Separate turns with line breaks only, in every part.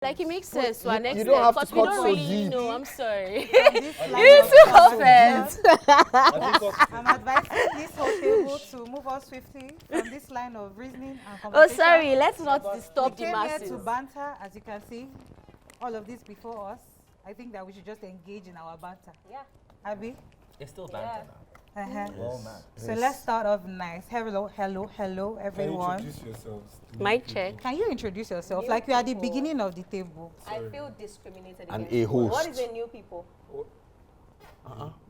Like it makes sense to an extent.
You don't have to
Because we
cut
don't
so
really
deep.
know. I'm sorry.
You
too offense.
I'm advising this whole table to move on swiftly from this line of reasoning and
Oh,
conversation.
sorry. Let's not
We
disturb the
came here to
masses.
banter, as you can see. All of this before us. I think that we should just engage in our banter.
Yeah.
Abby?
It's still banter now.
Uh-huh.
man.
So let's start off nice. Hello, everyone.
Can you introduce yourselves?
Mic check.
Can you introduce yourself?
New
Like you are the
people.
beginning of the table.
I feel discriminated
And
against.
a host.
What is a new people?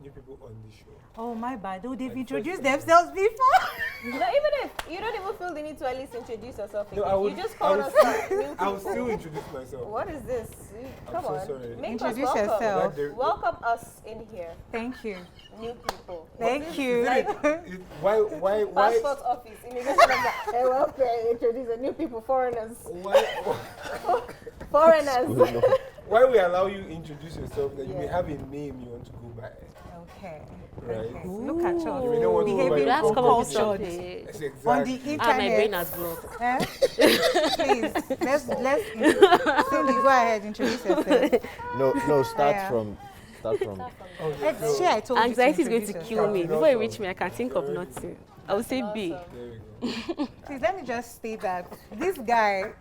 New people on the show.
Oh my bad. Oh, they've
Like
introduced
first
themselves before.
No, even if you don't even feel the need to at least introduce yourself
No,
again.
I would-
You just
I
called
would
us
still-
new people.
I will still introduce myself.
What is this? Come
so
on.
sorry.
Make
Introduce
us welcome.
yourself.
Welcome us in here.
Thank you.
New people.
Thank you.
Why?
Passport office, immigration officer. Hey, welcome. Introduce the new people, foreigners. Foreigners.
Why we allow you introduce yourself? That you may
Yeah.
have a name you want to go by.
Okay.
Right.
Okay. Look at you.
You may not want to go by
Behaving
That's
your
come up with
cultured.
something.
That's
On the
exactly.
internet.
Ah, my brain has blocked.
Eh? Please, let's Cindy, go ahead, introduce yourself.
No, start
Yeah.
from.
Let's share. I told you
Anxiety is going to
introduce
kill me.
yourself.
Before you reach me, I can think of nothing. I will say B.
Awesome.
There we go.
Please let me just state that this guy,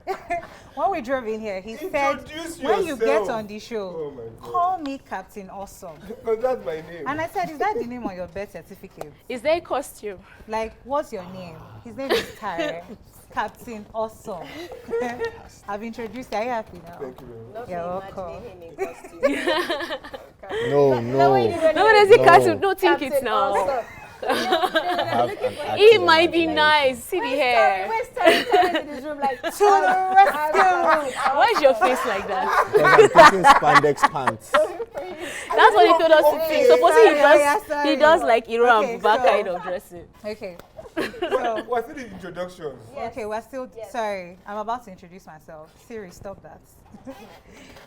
when we drove in here, he said,
Introduce
when you get
yourself.
on the show,
Oh my God.
call me Captain Awesome.
Because that's my name.
And I said, is that the name on your birth certificate?
Is there a costume?
Like, what's your name? His name is Tare. Captain Awesome. I've introduced you. Are you happy now?
Thank you very much.
Not
You're
imagining him in costume.
No.
No, there's a
No.
cartoon. No, think it
Captain
now.
Awesome.
Have an
It might be
active
nice. See the hair.
Where's Terry in this room? Like,
To the rescue!
Why is your face like that?
Because I'm taking spandex pants.
That's what he told us to think. Supposing
Sorry.
he does like Iran
Okay,
Buba
so-
kind of dressing.
Okay.
What's the introduction?
Yes.
Okay, we're still
Yes.
sorry. I'm about to introduce myself. Siri, stop that.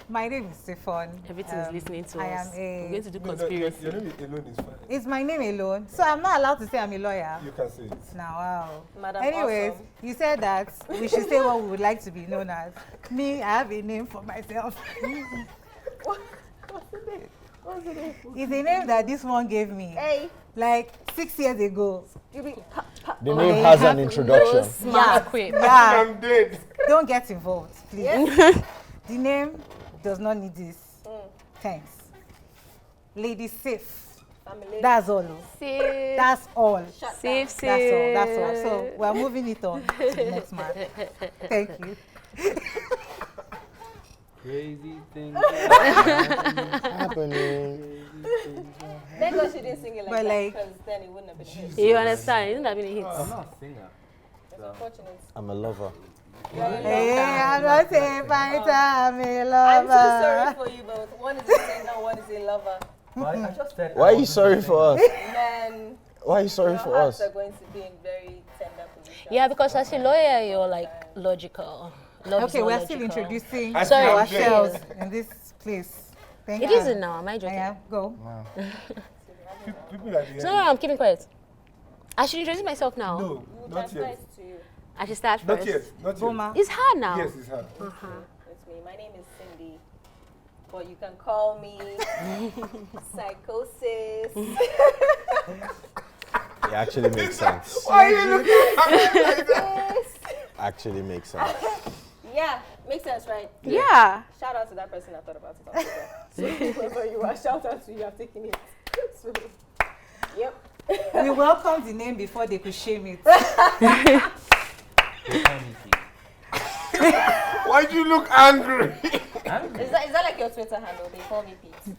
My name is Sifon.
Everything is listening to
I
us.
am
We're going to do
Your
conspiracy.
name alone is fine.
It's my name alone, so I'm not allowed to say I'm a lawyer.
You can say it.
Now, wow.
Madam
Anyways,
Awesome.
you said that we should say what we would like to be known as. Me, I have a name for myself.
What's the name? What's the name?
It's a name that this one gave me,
Hey,
like 6 years ago.
you be
The name has an introduction.
Smart queen.
Yeah,
I'm dead.
don't get involved, please.
Yes.
The name does not need this. Thanks. Lady Safe.
family.
That's all.
Safe.
That's all.
Shut
Safe,
down.
safe.
That's all. So we're moving it on to the next man. Thank you.
Crazy things
Happening.
Thank God she didn't sing it like
But
that,
like-
because then it wouldn't have been hit.
You understand? Isn't that been a hit?
I'm not a singer.
It's unfortunate.
I'm a lover.
Hey, I'm not saying fighter, I'm a
I'm
lover.
so sorry for you both. One is a singer, one is a lover.
But I just said
Why are you sorry for us?
Man,
Why are you sorry
your
for
hearts
us?
are going to be in very tender position.
Yeah, because as a lawyer, you're like logical. Love is
Okay,
not
we're still
logical.
introducing
I
Sorry.
ourselves in this place. Thank
It
you.
isn't now. Am I joking?
Yeah, go.
People at the
So
end.
no, I'm keeping quiet. I should introduce myself now.
No,
We'll
not
transfer
yet.
it to you.
I should start
Not
first.
yet. Not yet.
Boma.
It's hard now.
Yes, it's hard.
It's me. My name is Cindy. But you can call me Psychosis.
It actually makes sense.
Why are you looking at me like that?
Actually makes sense.
Yeah, makes sense, right?
Yeah.
Shout out to that person that thought about it. On Twitter. So whoever you are, shout out to you. I've taken it. So, yep.
We welcomed the name before they could shame it.
Why do you look angry?
Is that like your Twitter handle? They call me Pete.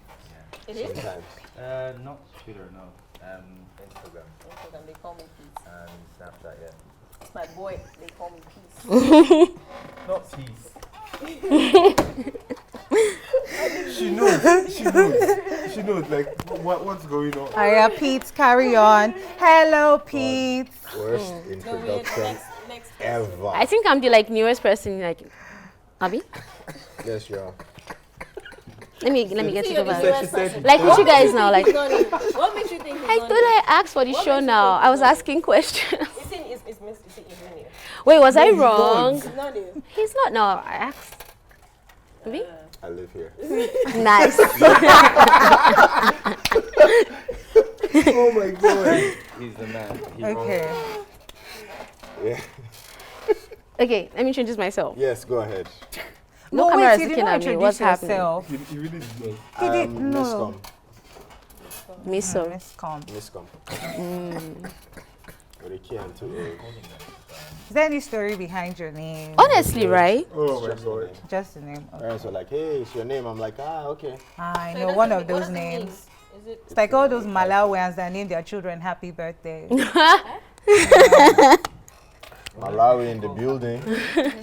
It is?
Sometimes.
Not Twitter, no. Instagram
Instagram, they call me Pete.
and Snapchat, yeah.
It's my boy. They call me Peace.
Not peace.
She knows. She knows. She knows. Like what's going on.
Hiya, Pete, carry on. Hello, Pete.
Worst
No, we're
introduction
next.
ever.
I think I'm the like newest person. Like, Abby.
Yes, you are.
Let me get it
You're the
over.
newest person.
Like with you guys now. Like,
He's not new. What makes you think he's
I
not
thought
new?
I asked for the
What
show
makes you
now.
think
I was
he's not
asking questions.
It's new.
Wait, was I
he's not.
wrong?
He's not new.
He's not. No, I asked. Me?
I live here.
Nice.
Oh my god.
He's the man.
Okay.
Yeah.
Okay, let me introduce myself.
Yes, go ahead.
No
No,
camera
wait,
is
you did
looking
not
at me.
introduce
What's happening?
yourself.
He really did not.
He did, no.
Miscom.
Missom.
Miscom.
Miscom. With a K and 2 A's.
Is there any story behind your name?
Honestly, right?
Oh my
Just the
god.
name.
Just the name. Okay.
Parents were like, hey, it's your name. I'm like, okay.
I
So
know
that's
one
the-
of those
what does it mean?
names.
Is it
It's like all those Malawians that name their children happy birthday.
Malawi in the building.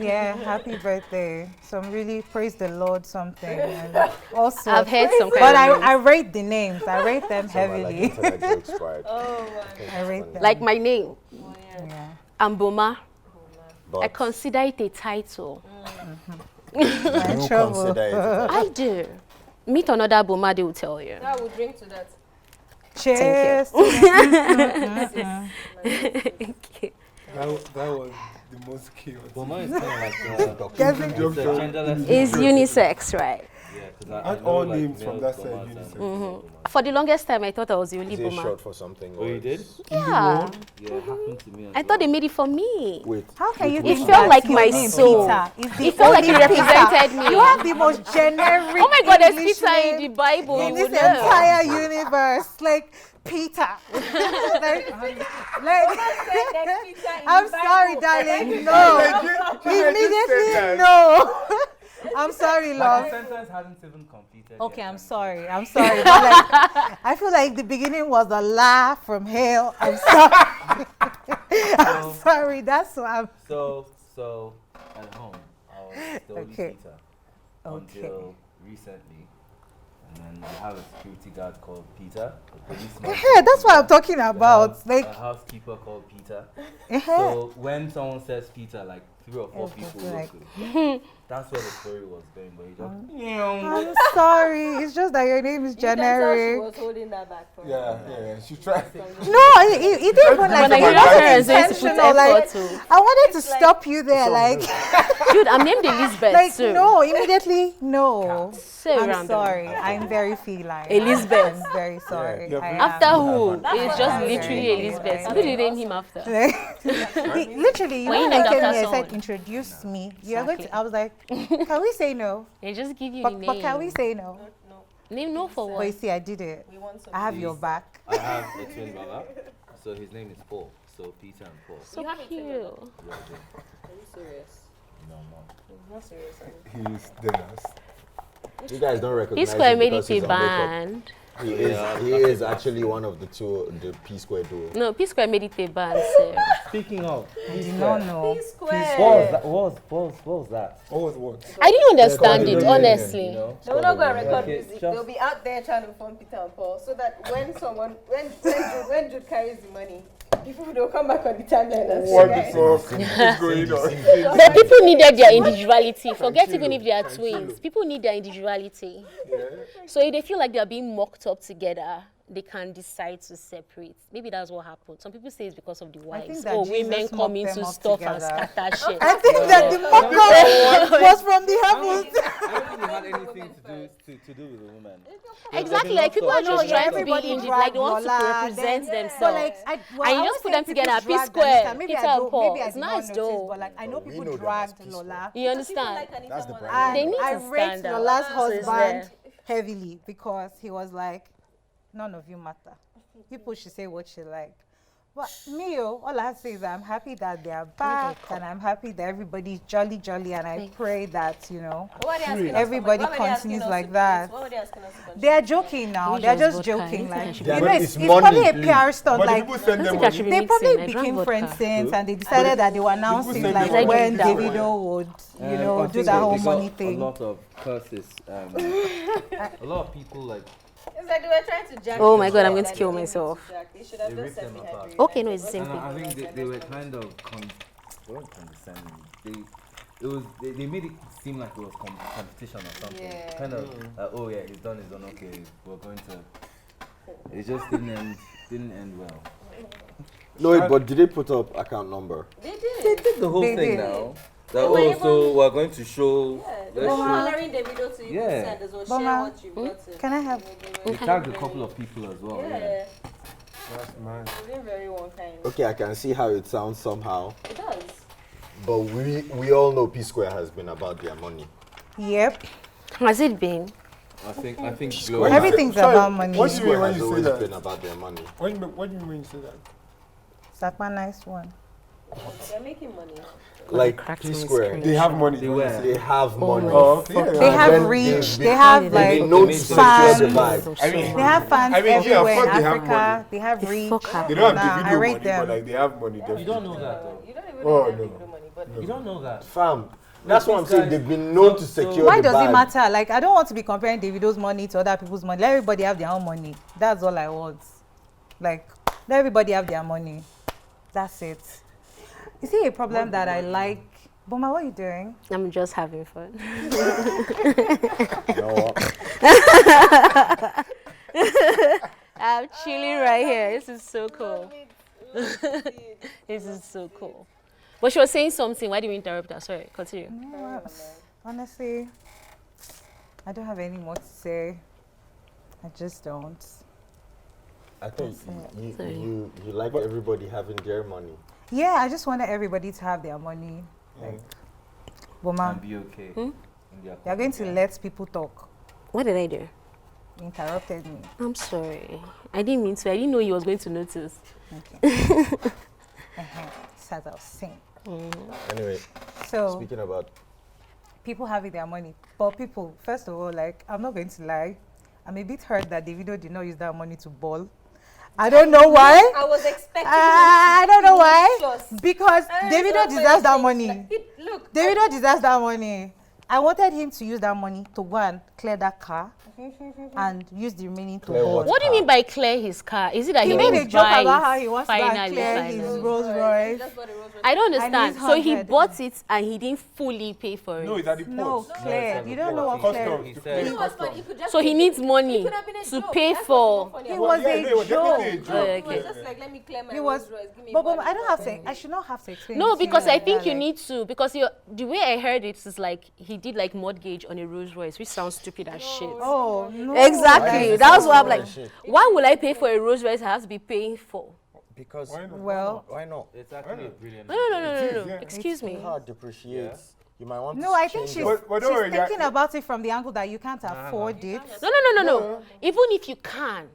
Yeah, happy birthday. Some really praise the Lord something. And also,
I've heard some
but
kind of names.
I rate the names. I rate them
Some are like
heavily.
internet jokes, right?
Oh my
I rate them.
Like my name,
Yeah.
I'm Boma.
But
I consider it a title.
I'm in
you
trouble.
consider it.
I do. Meet another Boma, they will tell you.
I would drink to that.
Cheers.
Okay.
That was the most chaos.
Boma is kind of like
Guessing-
it's a genderless.
It's unisex, right?
Yeah, because
And all names from that side, unisex.
For the longest time, I thought I was the only
Is it
Boma.
short for something?
Oh,
or
you
it's-
did?
Yeah.
Yeah, it happened to me.
I thought they made it for me.
Wait.
How can you
It
think
felt
that
like
your
my
name,
soul.
Peter, is the
It felt like it
only Peter?
represented me.
You have the most generic
Oh my God, there's
English
Peter in
name
the Bible.
in
You
this
would know.
entire universe. Like Peter. like, I'm sorry, darling. No. Immediately, no. I'm sorry,
The
love.
sentence hasn't even completed.
Okay,
yet.
I'm sorry. I'm sorry. But like, I feel like the beginning was a laugh from hell. I'm sorry. I'm sorry. That's what I'm.
So at home, I was the only
Okay.
Peter
Okay.
until recently, and then we have a security guard called Peter, a policeman.
Yeah, that's what I'm talking
We
about.
have
Like,
a housekeeper called Peter.
uh-huh.
So when someone says Peter, like 3 or 4
It's
people
like-
look. That's where the story was going, but he just.
I'm sorry. It's just that your name is
You can tell she
generic.
was holding that back for
Yeah, she tried.
No, it didn't even like
When
it
Nigerian
wasn't
parents used to put
intentional. Like,
effort to.
I wanted to stop you there. Like,
Dude, I'm named Elizabeth
like
too.
no, immediately no.
So
I'm
random.
sorry. I'm very feline.
Elizabeth.
I'm very sorry.
Yeah,
I am.
After who? It's
what
just
I'm
literally
saying.
Elizabeth.
Right.
Who did they name him after?
Literally,
When you
when
named
I came
after
here, I said,
someone.
introduce me. You're going
Exactly.
to, I was like, can we say no?
They just give you the
But can we
name.
say no?
Name no for
But you
what?
see, I did it.
We want some.
I have your back.
I have a twin brother, so his name is Paul. So Peter and Paul.
So
You have a
cute.
Yeah,
Are you serious?
no, I'm not.
He's not serious. are you?
He's dead.
You guys don't recognize
This square
him
made
because
it
he's
a
on makeup.
band.
He is.
Yeah,
He
that's
is
a
actually one of the two, the P Square duo.
No, P Square made it a band. So.
Speaking of,
I did not know.
Square.
what was that? What was that?
What was what?
I didn't understand
Yeah,
it,
yeah,
honestly.
You know?
They will not go and record
Okay,
music.
just-
They'll be out there trying to phone Peter and Paul, so that when Jude carries the money, people will come back on the timeline and
What
say,
the fuck is going on?
But people needed their individuality. Forget even if they are twins. People need their individuality. So if they feel like they are being mocked up together, they can decide to separate. Maybe that's what happened. Some people say it's because of the
think
wives.
that
Oh,
Jesus
women come
mocked
into
them up
stuff
together.
and scatter shit.
I think that the mock was from the heavens.
I don't think it had anything to do with the woman.
Exactly, like people are just trying to be
Everybody
indie, like they want to
dragged
represent
Lola,
themselves.
But like,
And you just put them together, P Square, Peter and Paul. It's nice though.
But like, I know
We
people
know them
dragged
as P Square.
Lola.
You understand?
That's the brand.
And
They need
I
to
rate
stand out.
Lola's
So it's
husband
there.
heavily because he was like, none of you matter. People should say what you like. But me, all I have to say is I'm happy that they are back and I'm happy that everybody's jolly and I pray that, you know,
What were they asking us
everybody
what were they asking
continues
us
like
to
that.
do? What were they asking us to contribute?
They are joking now.
Who's
They're
just
just
vodka?
joking.
You think I
Like,
should
you
be-
know,
But
it's
it's
probably a
money,
PR stunt.
But the
Like,
people send
I
them
think I should
money.
be
they probably
mixing. I
became
drank
friends
vodka.
since and they decided that they were announcing
send
like
them
when
money.
DavidO would, you know,
I
do
think
that
they
whole
got
money
A
thing.
lot of curses. A lot of people like.
It's like they were trying to jack.
Oh
the
my God, I'm
boy
going to
that
kill
they didn't
myself.
need to jack. They should have
They
just
ripped
said
them
we had
apart.
to
Okay, no, it's the same
And
thing.
I think they were kind of they weren't condescending. They made it seem like it was competition or something.
Yeah.
Kind of oh yeah, he's done. Okay, we're going to. It just didn't end well.
No, wait, but did they put up account number?
They did.
They did the whole
They
thing
did.
now. That so we're going to show That's
Following DavidO to even
Yeah.
send as well.
Boma,
Share what you've gotten.
Can I have?
They tagged a couple of people as well.
Yeah.
That's mad.
It's been very one kind.
Okay, I can see how it sounds somehow,
It does.
but we all know P Square has been about their money.
Yep.
Has it been?
I think
Square.
Everything's
Sorry,
about money.
what do you mean
Square
when
has
you say
always
that?
been about their money.
What do you mean when you say that?
Sakma, nice one.
They're making money.
Like
cracked
P
me
Square,
screen.
They have money.
They were.
they have money.
Oh, okay.
They
And
have
then
reach.
they-
They have
They've
like
been known to secure
fans.
the bag.
I mean,
They have fans
I mean, yeah, of
everywhere
course
in
they have
Africa.
money.
They have reach.
fuck happened?
They don't
Nah,
have
I
the video
rate
money,
them.
but like they have money. Definitely.
You don't know that though.
You don't even
Oh,
know
no.
DavidO money, but
You don't know that.
Fam, that's what I'm saying. They've been known to secure
Why
the
does
bag.
it matter? Like, I don't want to be comparing DavidO's money to other people's money. Let everybody have their own money. That's all I want. Like, let everybody have their money. That's it. You see a problem that I like? Boma, what are you doing?
I'm just having fun.
You know what?
I'm chilling right here. This is so cool. This is so cool. But she was saying something. Why did you interrupt her? Sorry, continue.
Honestly, I don't have any more to say. I just don't.
I think
Sorry.
you like everybody having their money.
Yeah, I just wanted everybody to have their money. Like, Boma,
And be okay.
you're going to let people talk.
What did I do?
You interrupted me.
I'm sorry. I didn't mean to. I didn't know you was going to notice.
Okay. As I was saying.
Anyway,
So,
speaking about
people having their money. But people, first of all, like, I'm not going to lie. I'm a bit hurt that DavidO did not use that money to ball. I don't know why.
I was expecting.
I don't know why.
Just-
Because DavidO
That's
deserves that
what
money.
it takes. Look,
DavidO deserves that money. I wanted him to use that money to go and clear that car and use the remaining to
Clear
ball.
what?
What do you mean by clear his car? Is it that
He
he
made a
didn't
joke
buy
about how
it
he wants to go and
finally?
clear his Rolls Royce.
That's what it was.
I don't
And
understand.
he's
So he
100.
bought it and he didn't fully pay for it.
No, it's at the port.
No, clear. You don't know what
Custom.
clear.
He said,
You know what's funny? It could just
So he
be-
needs
it
money
could have been a
to
joke.
pay
That's
for.
what's so funny
He
about
was
Yeah,
a
they were definitely a
joke.
joke.
Okay.
It was just like, let me clear my
He was,
Rolls Royce, give me
but
money
I don't
for
have
it.
to. I should not have to explain.
No,
it to you
because I
like
think
that,
you
like-
need to. Because the way I heard it is like he did like mortgage on a Rolls Royce, which sounds stupid as shit.
Oh no.
Exactly.
Why
That was
is
what I'm
that
like.
shit?
Why would I pay for a Rolls Royce I have to be paying for?
Because
Why not?
Well,
why not?
it's actually a brilliant.
No.
Yeah.
Excuse me.
Car depreciates. You might want
no,
to
I think
change
she's,
it.
But don't worry,
thinking about it from the angle that you can't afford it.
No. Even if you can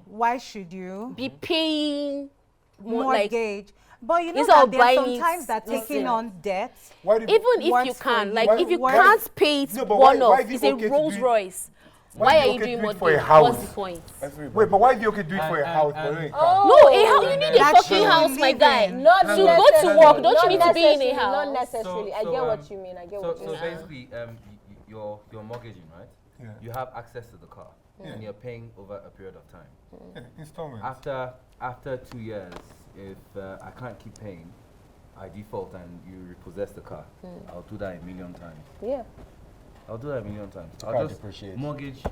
Why should you?
be paying more, like
Mortgage. But you know
instead
that
of
there are
buying
sometimes
it,
that taking
listen.
on debt.
Why did,
even if
works
you
for
can,
you.
like
Why-
if you
why-
can't pay it
No, but why-
one
why
off,
is it
it's a
okay to
Rolls
do it-
Royce.
why
Why
is
are
it
you
okay to
doing
do it for
mortgage?
a house?
What's the point?
Wait, but why do you okay do it for a house?
and-
for a
and-
car?
No, a house. You need a
Actually
fucking house, my guy.
living.
Not
To go to
necessarily.
work, don't you
Not
need to be in a
necessarily,
house?
Not necessarily. I
So,
get
um,
what you mean. I get what you
So
mean.
basically, you're mortgaging, right?
Yeah.
You have access to the car, and you're paying over a period of time.
Yeah, installments.
After 2 years, if I can't keep paying, I default and you repossess the car. I'll do that 1,000,000 times.
Yeah.
I'll do that 1,000,000 times.
car
I'll just
depreciates.
mortgage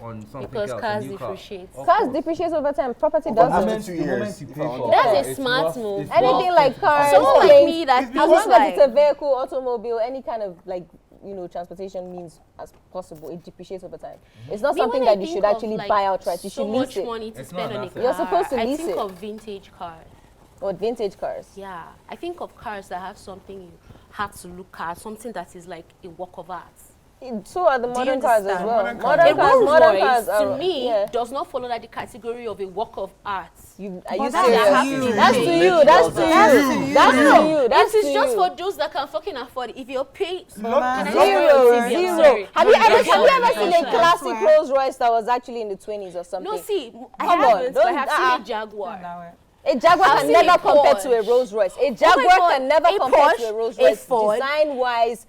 on something
Because
else.
cars
a new car.
depreciate.
Of
Cars
course.
depreciate over time. Property
But
doesn't.
after 2
The moment
years,
you
if
pay
I
for
want-
That's a
it's
smart
worth-
move.
it's
Anything
worth
like
50%.
cars,
Someone like
plane,
me that
as
feels
long as
like
it's a vehicle, automobile, any kind of like transportation means as possible, it depreciates over time. It's not
Me,
something
when I
that you
think
should
of,
actually
like,
buy outright. You
so
should
much
lease it.
money to
It's
spend
not
on
an
a
asset.
car.
You're supposed to
I
lease
think
it.
of vintage cars.
Or vintage cars.
Yeah, I think of cars that have something you have to look at, something that is like a work of art.
So are the modern cars as
understand?
well.
Modern
Modern
cars.
A
cars,
Rolls
modern
Royce,
cars
to
are,
me,
yeah.
does not follow that the category of a work of art.
Are you
But that's
serious?
you.
That's to you. That's to
That's
you.
to you.
That's to you. That's
This
to
is just
you.
for those that can fucking afford it. If you're paid,
Mama,
Can I
Zero,
just-
zero.
Sorry.
Have you ever
Sorry.
seen a
Sorry.
classic Rolls Royce that was actually in the 20s or something?
No, see, I
Come on,
haven't, but I
don't-
have seen a Jaguar.
A Jaguar
I've
can
seen
never
a
compare to a
Porsche.
Rolls Royce. A
my
Jaguar
God,
can never
a
compare to
Porsche,
a Rolls
a
Royce.
Ford.
Design wise,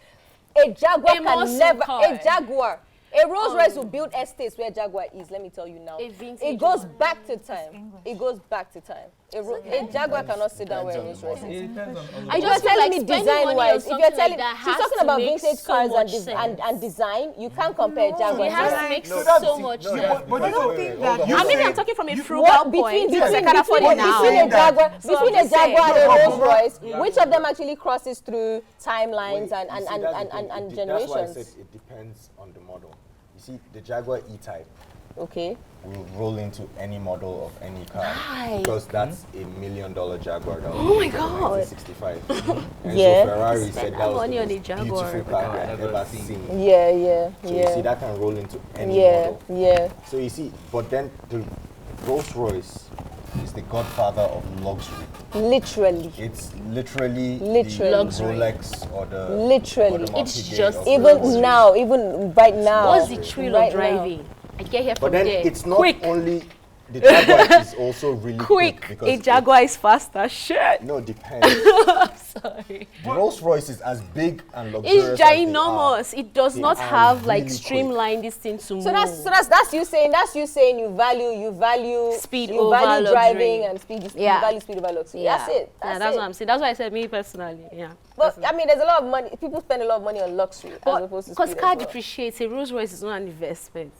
a Jaguar
A
can
muscle
never.
car.
A Jaguar. A Rolls Royce will build estates where Jaguar is. Let me tell you now.
A vintage
It goes
one.
back to time. It goes back to time. A Jaguar cannot sit down where Rolls Royce is.
It depends on
I
You're
just feel
telling
like
me
spending
design
money on
wise. If
something
you're
like
telling,
that
she's
has
talking
to
about
make
vintage
so
cars
much sense.
and design. You can't compare Jaguar.
It has to
Like,
make
no,
so much
no,
sense.
but
I don't think that.
I mean, I'm talking from a frugal
What
point.
between
because I can afford it now.
between a Jaguar,
So
between
I'm
a
just saying.
Jaguar and a Rolls Royce,
Yeah.
which of them actually crosses through timelines
Wait, you see, that's the thing.
and
That's why I
generations?
said it depends on the model. You see, the Jaguar E-Type
Okay.
will roll into any model of any car
Why?
because that's $1 million Jaguar. That
Oh my
was
God.
1965. And
Yeah.
so Ferrari
Spend
said
that
that was
money
the
on a
most
Jaguar.
beautiful car I had ever seen.
Yeah.
So you see, that can roll into any
Yeah.
model.
Yeah.
So you see, but then the Rolls Royce is the godfather of luxury.
Literally.
It's literally
Literally.
the
Luxury.
Rolex or the
Literally.
or the
It's
Marquis
just
of
Even
luxury.
now, even right now.
What's the thrill
Right
of
now.
driving? I get here
But
from
then
there.
it's not
quick,
only the Jaguar is also really
quick.
because
A Jaguar is faster. Shit.
No, depends.
Sorry.
The Rolls Royce is as big and luxurious.
It's
as they
ginormous. It does
They
not
are
have like
really quick.
streamlined this thing to move.
So that's you saying you value
Speed
you
over
value
luxury.
driving and speed.
Yeah.
You value speed over luxury. That's it.
That's
it.
what I'm saying. That's why I said me personally. Yeah.
But I mean, there's a lot of money. People spend a lot of money on luxury as opposed to
Because
speed.
car
as well.
depreciates, a Rolls Royce is not an investment.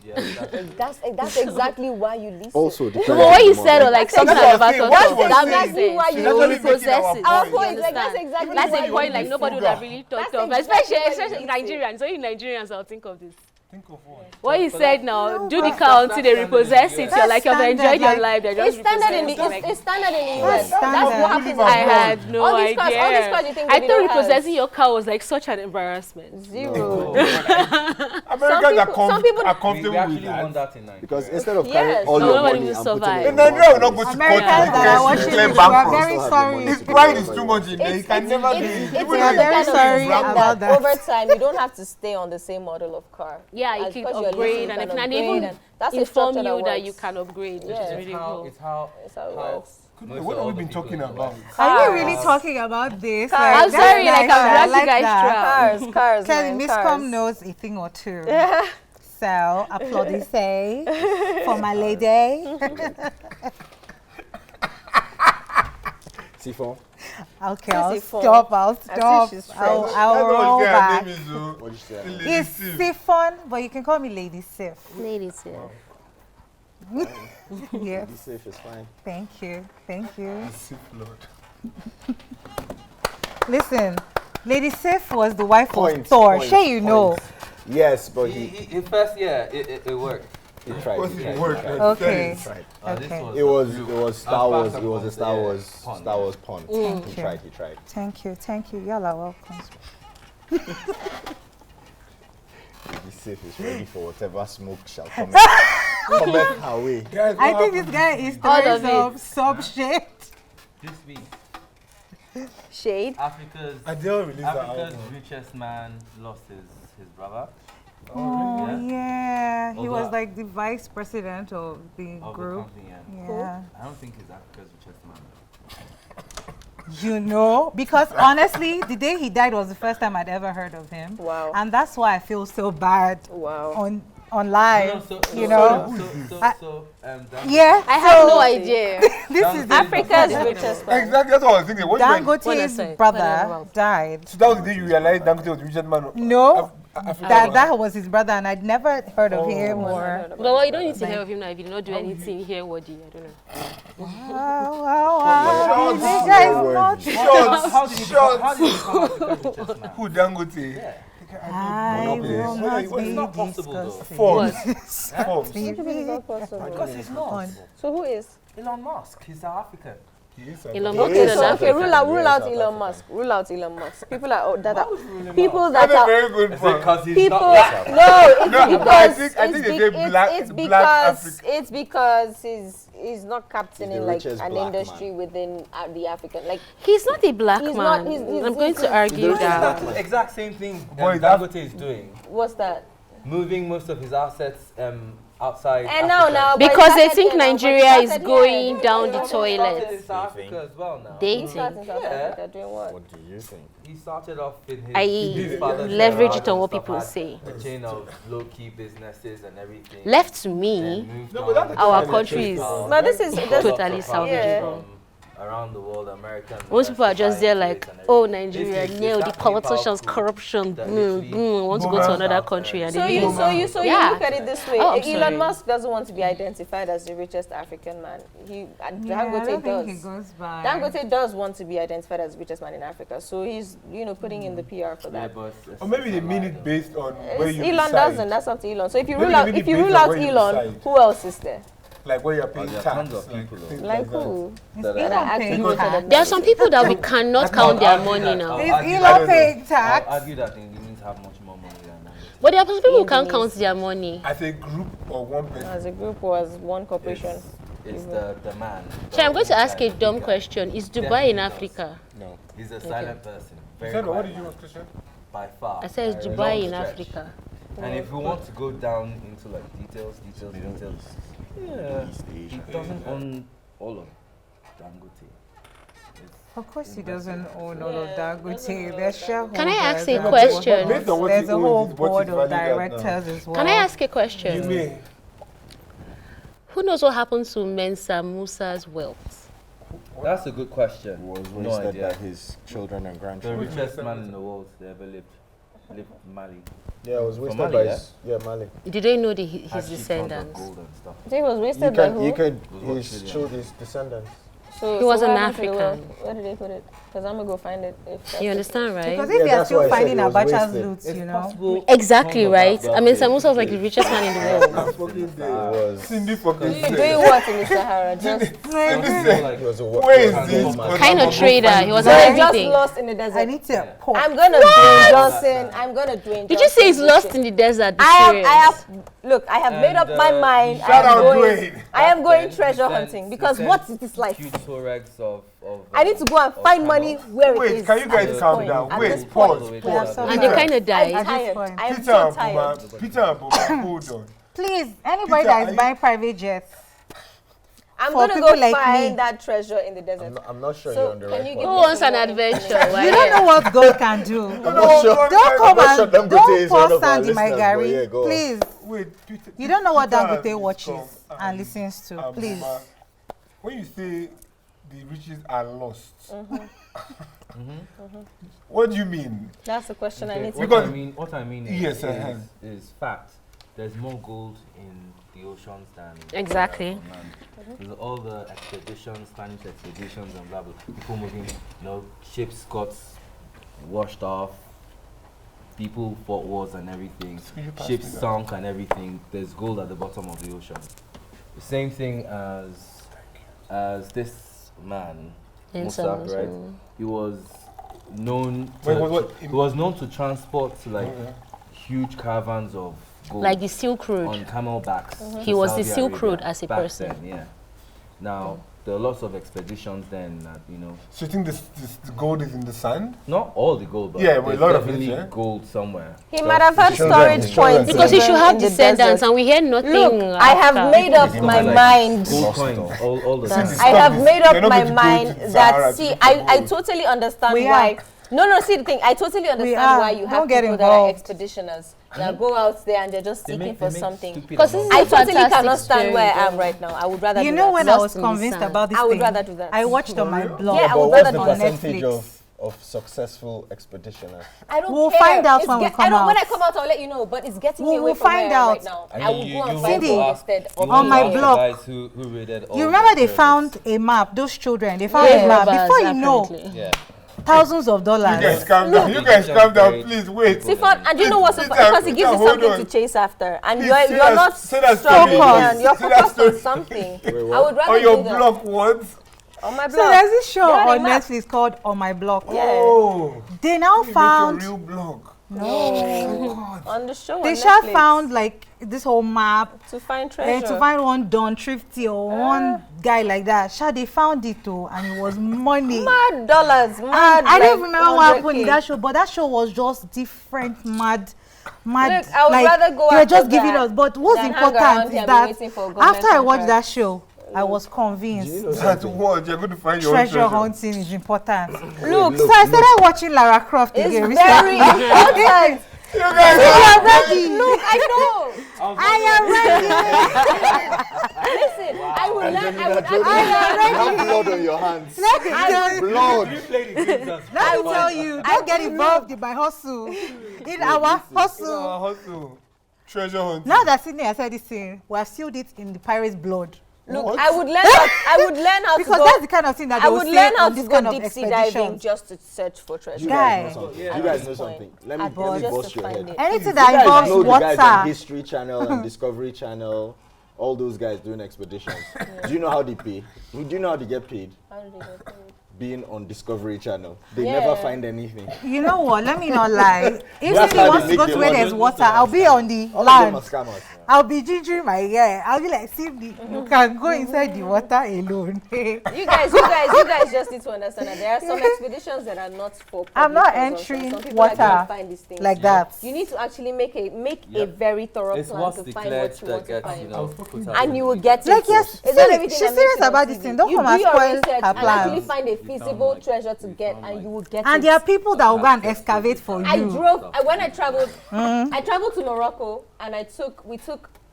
Yeah, exactly.
That's exactly why you lease
Also,
it.
depends
But
on
what
the
you
model.
said, or like something I
That's
never
the thing.
thought
What
of,
she was
that
saying,
makes sense.
why
she's
you
actually
possess
making
it.
our
Our
point.
point is like that's
understand.
exactly
That's
why
a
you
point
lease
like
it.
nobody would have really thought
That's
of,
exactly why
especially
you
Nigerians. Only Nigerians will think of this.
Think of what?
What you
but
said
that-
now, do the
that's-
car
that's
until they
standard in
repossess
the
it.
US.
You're like, you've
That's
enjoyed your
standard,
life. They're
It's
just
standard in the
repossessing.
it's standard in the
That's
US. That's
standard.
what happens.
I
in
had no
all these cars,
idea.
all these cars you think
I
Davido
thought
has.
repossessing your car was like such an embarrassment.
Zero.
Americans
some people-
are
We
comfortable with
actually
that.
want that in Nigeria.
Because instead of
Yes.
carrying all
No,
your
nobody
money
will
and putting
survive.
it
In
in
Nigeria, we're not
one
going to
place,
Americans that are watching
claim
this,
back
we are
costs.
very
also have the
sorry.
money to
His pride
do
is too
whatever
much
you
in
want.
there. He can never do it.
It's
Even
We
though
are
he
very
has
sorry
his ramp
about
up.
that.
Over time, you don't have to stay on the same model of car.
Yeah, you
As
can
because you're
upgrade
leasing,
and
you
everything,
can
and
upgrade,
even
and that's a
inform
structure
you that
works.
you can upgrade, which
Yeah.
is really cool.
It's how
That's how it
how
works.
most
What have we
other
been
people
talking
in the
about?
West-
Are we really talking about this?
Cars.
I'm
that's
sorry, like
nice.
I'm
I
glad you
like
guys
that.
tried.
Cars,
Kelly,
man,
Miss
cars.
Com knows a thing or two. So, applaudissez for my lady.
Sifon,
Okay, I'll
Sifon.
stop. I'll
I see
stop.
she's
I'll
French.
I'll roll
That's
back.
what his name is, oh.
what did you say?
Lady
It's
Sif.
Sifon, but you can call me Lady Sif.
Ladies here.
Yes,
Be safe, it's fine.
thank you. Thank you.
Sif Lord.
Listen, Lady Sif was the wife of
Points,
Thor.
points,
Sure, you know.
points. Yes, but he
In first, yeah, it worked.
tried.
What's
He
his
tried.
word?
He tried.
Okay.
He tried.
Okay.
It was Star Wars. It was a Star Wars.
Pun,
Star Wars pun. He
you.
tried. He tried.
Thank you. Thank you. Y'all are welcome.
Be safe. Is ready for whatever smoke shall come. Cometh her way.
Guys,
I
what
think
happened?
this guy is
All
throwing
of
some shit.
This week,
Shade.
Adele released that
Africa's
album.
richest man lost his brother
Oh, yeah. He
Although
was like the vice president of the
of the
group.
company.
Yeah.
I don't think he's Africa's richest man.
You know, because honestly, the day he died was the first time I'd ever heard of him.
Wow.
And that's why I feel so bad
Wow.
on live, you know. Yeah.
I have no idea.
This is
Africa's richest man.
Exactly, that's what I was thinking. What do you mean?
Dangote's
When I
brother died.
So that was the day you realized Dangote was the richest man.
No,
Africa.
that was his brother, and I'd never heard of him or.
But well, you don't need to hear of him now if you did not do anything here, worthy. I don't know.
Wow. This guy is not.
How did he become Africa's richest man?
Who Dangote?
Yeah.
I will
It's
not
It's
be
not possible though.
disgusted.
Forbes.
What?
Forbes.
It's not possible.
Because he's not.
So who is?
Elon Musk, he's South African.
Elon
He
Musk
is
is
South
an
Okay, rule out
African.
Elon
African.
Musk. Rule out Elon Musk. People are that are
People
That's a
are
very good
Is it
point.
because he's
people.
not black?
No,
No,
it's because
I think they say black African.
it's because he's not captaining
He's the
like
richest
an
black
industry
man.
within the African like.
He's not a black
He's
man.
not- he's-
I'm going to argue
He's
Isn't
that.
that the exact same thing
Boy,
Dangote is doing?
What's that?
moving most of his assets outside.
And
Africa.
now,
Because they think Nigeria is going down the toilet.
He started in South Africa as well now.
Dating.
Doing what?
What do you think?
He started off in his,
I.e.
his father's
leverage it
garage
on what
and
people
stuff,
say.
had a chain of low-key businesses and everything.
Left to me,
Moved
No, but
on.
that's
our
the
country is
But this is
totally
From
salvageable.
around the world, American.
Most people are just there like, oh, Nigeria,
It's
no, the
that
politicians,
powerful
corruption,
that literally
want to go to another country and
So
they
you
leave.
you
Yeah.
look at it this way.
Oh, I'm sorry.
Elon Musk doesn't want to be identified as the richest African man.
I
Dangote
don't think he
does.
goes by.
Dangote does want to be identified as the richest man in Africa. So he's putting in the PR for
Yeah,
that.
but
Or maybe they mean it based on where you
Elon
reside.
doesn't. That's up to Elon. So if you
Maybe
rule
they
out
mean
if
it
you
based
rule
on
out
where you
Elon,
reside.
who else is there?
Like where you're paying
there are
tax.
tons of people,
things
Like
that.
who?
Is
that
Elon
are
paying
actually
tax?
There are some people that we cannot count their money now.
Is
I
Elon
don't
paying
I'll
tax?
argue that Indians have much more money than us.
But there are some people who can't count their money.
As a group or one person.
As a group or as one corporation?
It's the man.
So I'm going to ask a
the
dumb
guy.
question. Is Dubai
Definitely
in
does.
Africa?
No.
He's a silent person. Very
Sandra, what
quiet
did you
man.
want, Christian?
By far.
I said, is
By a
Dubai
long
in
stretch.
Africa?
And if we want to go down into like details, yeah,
East
he
Asia.
doesn't own all of Dangote.
Of course he doesn't own all of Dangote. There's shareholders.
Can I ask a
and
question?
Based on what
There's
he
a whole
owns, is what
board
he's
of
valued at now.
directors as well.
Can I ask a
You
question?
may.
Who knows what happened to Mansa Musa's wealth?
That's a good question.
Was
No
wasted
idea.
by his children and
The
grandchildren.
richest man in the world to ever lived in Mali.
Yeah, it was wasted
Mali,
by
yeah?
his Mali.
Did they know his
Had shit tons of
descendants?
gold and stuff.
So he was
You
wasted by
can
who?
you could
Was
his
what
children, his descendants.
So,
He was
what
an
happened to the
African.
wealth? Where did they put it? Because I'm going to go find it. If that's
You
the
understand, right?
Because
Yeah,
if you're
that's
still
why I said
finding
it was
Abacha's
wasted.
loot,
It's
you know.
possible
Exactly,
tons of
right?
that
I mean,
wealth
Musa was like the
is-
richest man in the world.
I'm fucking
It
dead.
was
Cindy fucking
Doing
said.
what in the Sahara? Just
he was a
Where is
was a
this?
woman.
Kind of trader. He was
so
on
they just
everything.
lost in the desert.
I need to pause.
I'm gonna Dwayne Johnson. I'm gonna Dwayne.
Did you say he's
Johnson.
lost in the desert? Be
I
serious.
have. Look, I have made up
And,
my mind.
shout out Dwayne.
I am going
Then
treasure
he
hunting
sent-
because
he
what
sent
is this life?
Huge Torex of
I need to go and
of
find
camels.
money where it
Wait,
is.
can you
at
guys
this
calm
point.
down?
At
Wait,
this
pause,
point.
We have
pause.
some-
And they
Peter,
kind of
I'm
died.
this
tired.
point.
I am
Peter
so
and
tired.
Boma, Peter and Boma, hold on.
Please, anybody
Peter,
that
are
is
you-
buying private jets,
I'm
For
gonna
people
go
like
find
me.
that treasure in the desert.
I'm not sure
So,
you're on the
can
right
you
one.
give
Who
me
wants
some
an
more
adventure?
information?
Why
you don't know what God can do.
I'm not sure.
Don't come
I'm not sure
and
Dangote
don't
is one
pour
of our
sand in my
listeners, but
gari.
yeah, go on.
Please,
Wait, Peter.
you don't know what
Peter
Dangote
has
watches
come
and listens to.
and
Please.
Boma, when you say the riches are lost, what do you mean?
That's the question I
Okay,
need to.
Because-
what I mean
Yes,
is fact. There's more gold in the oceans than
Exactly.
on land. There's all the expeditions, Spanish expeditions and blah blah. People moving, ships got washed off. People fought wars and everything.
Could you pass
Ships
me that?
sunk and everything. There's gold at the bottom of the ocean. The same thing as this man, Musa, right? He was known.
Wait,
To,
what?
he was known to transport like huge caravans of gold
Like the Silk Road.
on camelbacks. to
He was the
Saudi
Silk
Arabia
Road as a
back
person.
then, yeah. Now there are lots of expeditions then that
So you think this gold is in the sand?
not all the gold, but
Yeah, but a
there's
lot of it,
definitely
yeah.
gold somewhere.
He might have had
Children,
storage
children.
points.
Because he should have
in the
descendants,
desert.
and we hear nothing.
Look, I have
after.
made up
It's
my
like
mind.
Gold
Lost
coins,
it
all the
Since
time.
it's
I have
Stop
made
this.
up
They're not
my
going to go
mind
to
that
Sahara
see,
to look
I
for gold.
totally understand
We
why.
are.
No, see the thing. I totally understand
are.
why you
Don't
have
get
people that are
involved.
expeditioners that go out there and they're just
They
seeking
make-
for
they make
something.
stupid
Because this is
amounts
I
a
totally
fantastic
cannot stand where I
story,
am right now. I would rather
You
do
know
that.
when I
Lost
was
in the
convinced
sand.
about this
I would
thing,
rather do that.
I watched on my blog.
Yeah, I
But
would
what's
rather
the
do that.
percentage
Netflix.
of successful expeditioners?
I don't
We'll
care.
find out
It's
when we
I
come
don't, When I
out.
come out, I'll let you know. But it's getting me
We'll
away from
find
where I am
out.
right now.
And
I will go and find
Cindy,
gold instead of
on my
gold.
blog.
Guys who raided all
You remember
the
they
pyramids.
found a map, those children, they found
Yeah,
a map.
robbers,
Before you know,
apparently.
Yeah.
thousands of
You
dollars.
guys calm down. You guys calm down, please. Wait.
Sifon, and you know what's so
Peter,
funny? Because it gives you
hold
something
on.
to chase after, and
Please
you're
say
you're
that-
not
say that
struggling,
story.
and you're
Say that
focused on
story.
something.
what?
I would rather
On your
do that.
block, what?
On my
So
blog.
there's this show
Yeah, they
on
map.
Netflix called On My Block.
Yeah.
Oh.
They now
You make
found,
your real blog.
On the show.
they
on
sure
Netflix
found like this whole map
to find treasure.
to find one Don Thrifty or one guy like that. Sure, they found it too, and it was money.
mad dollars. Mad.
And I don't
like
remember what happened in
100K.
that show, but that show was just different, mad. mad.
Look, I would rather go
you're
after
just giving
that
us. But what's
than hang around
important
here
is
and be
that
waiting for government
after I watched that
contract.
show, I was convinced
That's what you're going to find your own
treasure hunting is important.
Look,
So I started watching Lara Croft
It's
again
very
recently.
important.
You guys
I'm ready.
Look, I know.
I am ready.
Listen, I would learn. I would
You
actually.
have blood on your hands.
Let me tell you.
Blood.
Let me tell you. Don't get involved in my hustle. In our hustle.
hustle. Treasure hunt.
Now that Sydney has said this thing, we have sealed it in the pirate's blood.
Look,
What?
I would learn. I would learn how to
Because
go.
that's the kind of thing that
I
they will
would
say
learn how
on
to
this
go
kind of
deep sea diving
expeditions.
just to search for treasure.
You
Guy.
guys know something.
Yeah.
You guys know
That's the
something.
point.
Let me
Just
bust
to
your
find
head.
it.
Anything
You
that
guys
involves
know the guys on
water.
History Channel and Discovery Channel, all those guys doing expeditions. Do you know how they pay? Do you know how they get paid?
How did they get paid?
Being on Discovery Channel. They
Yeah.
never find anything.
You know what? Let me not lie. If
That's
Sydney
how they
wants to
make
go
their
to where
money.
there's water, I'll be on the
All of them are
land.
scammers.
I'll be gingering my hair. I'll be like, Sydney, you can go inside the water alone.
You guys just need to understand that there are some expeditions that are not for public
I'm not
consumption.
entering
Some people
water
like to find these things.
like that.
You need to actually make a
Yep.
very thorough
It's
plan
what's
to find
declared
what you
that
want to
gets,
find.
you know, put out.
And you will get it.
Like, yes,
It's not
see,
everything
she's
that makes
serious
it on
about this
TV.
thing. Don't
You
come
do
and
your
spoil
research
her
and actually
plans.
find a feasible treasure to get, and you will get it.
And there are people that will go and excavate for
I
you.
drove when I traveled. I traveled to Morocco, and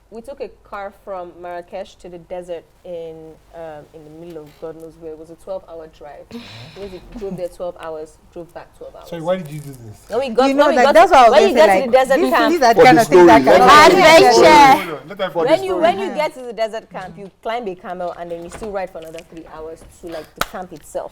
we took a car from Marrakesh to the desert in the middle of God knows where. It was a 12-hour drive. We drove there 12 hours, drove back 12 hours.
Sorry, why did you do this?
When we got,
You know,
when we
like,
got
that's
to,
what I was
when
going
you
to say.
get to
Like,
the desert
these
camp,
are the
For
kind
the
of things that
story,
cannot
let
be
me-
said.
Hold on, let her
For
finish.
the story.
when you get to the desert camp, you climb a camel and then you still ride for another 3 hours to like the camp itself.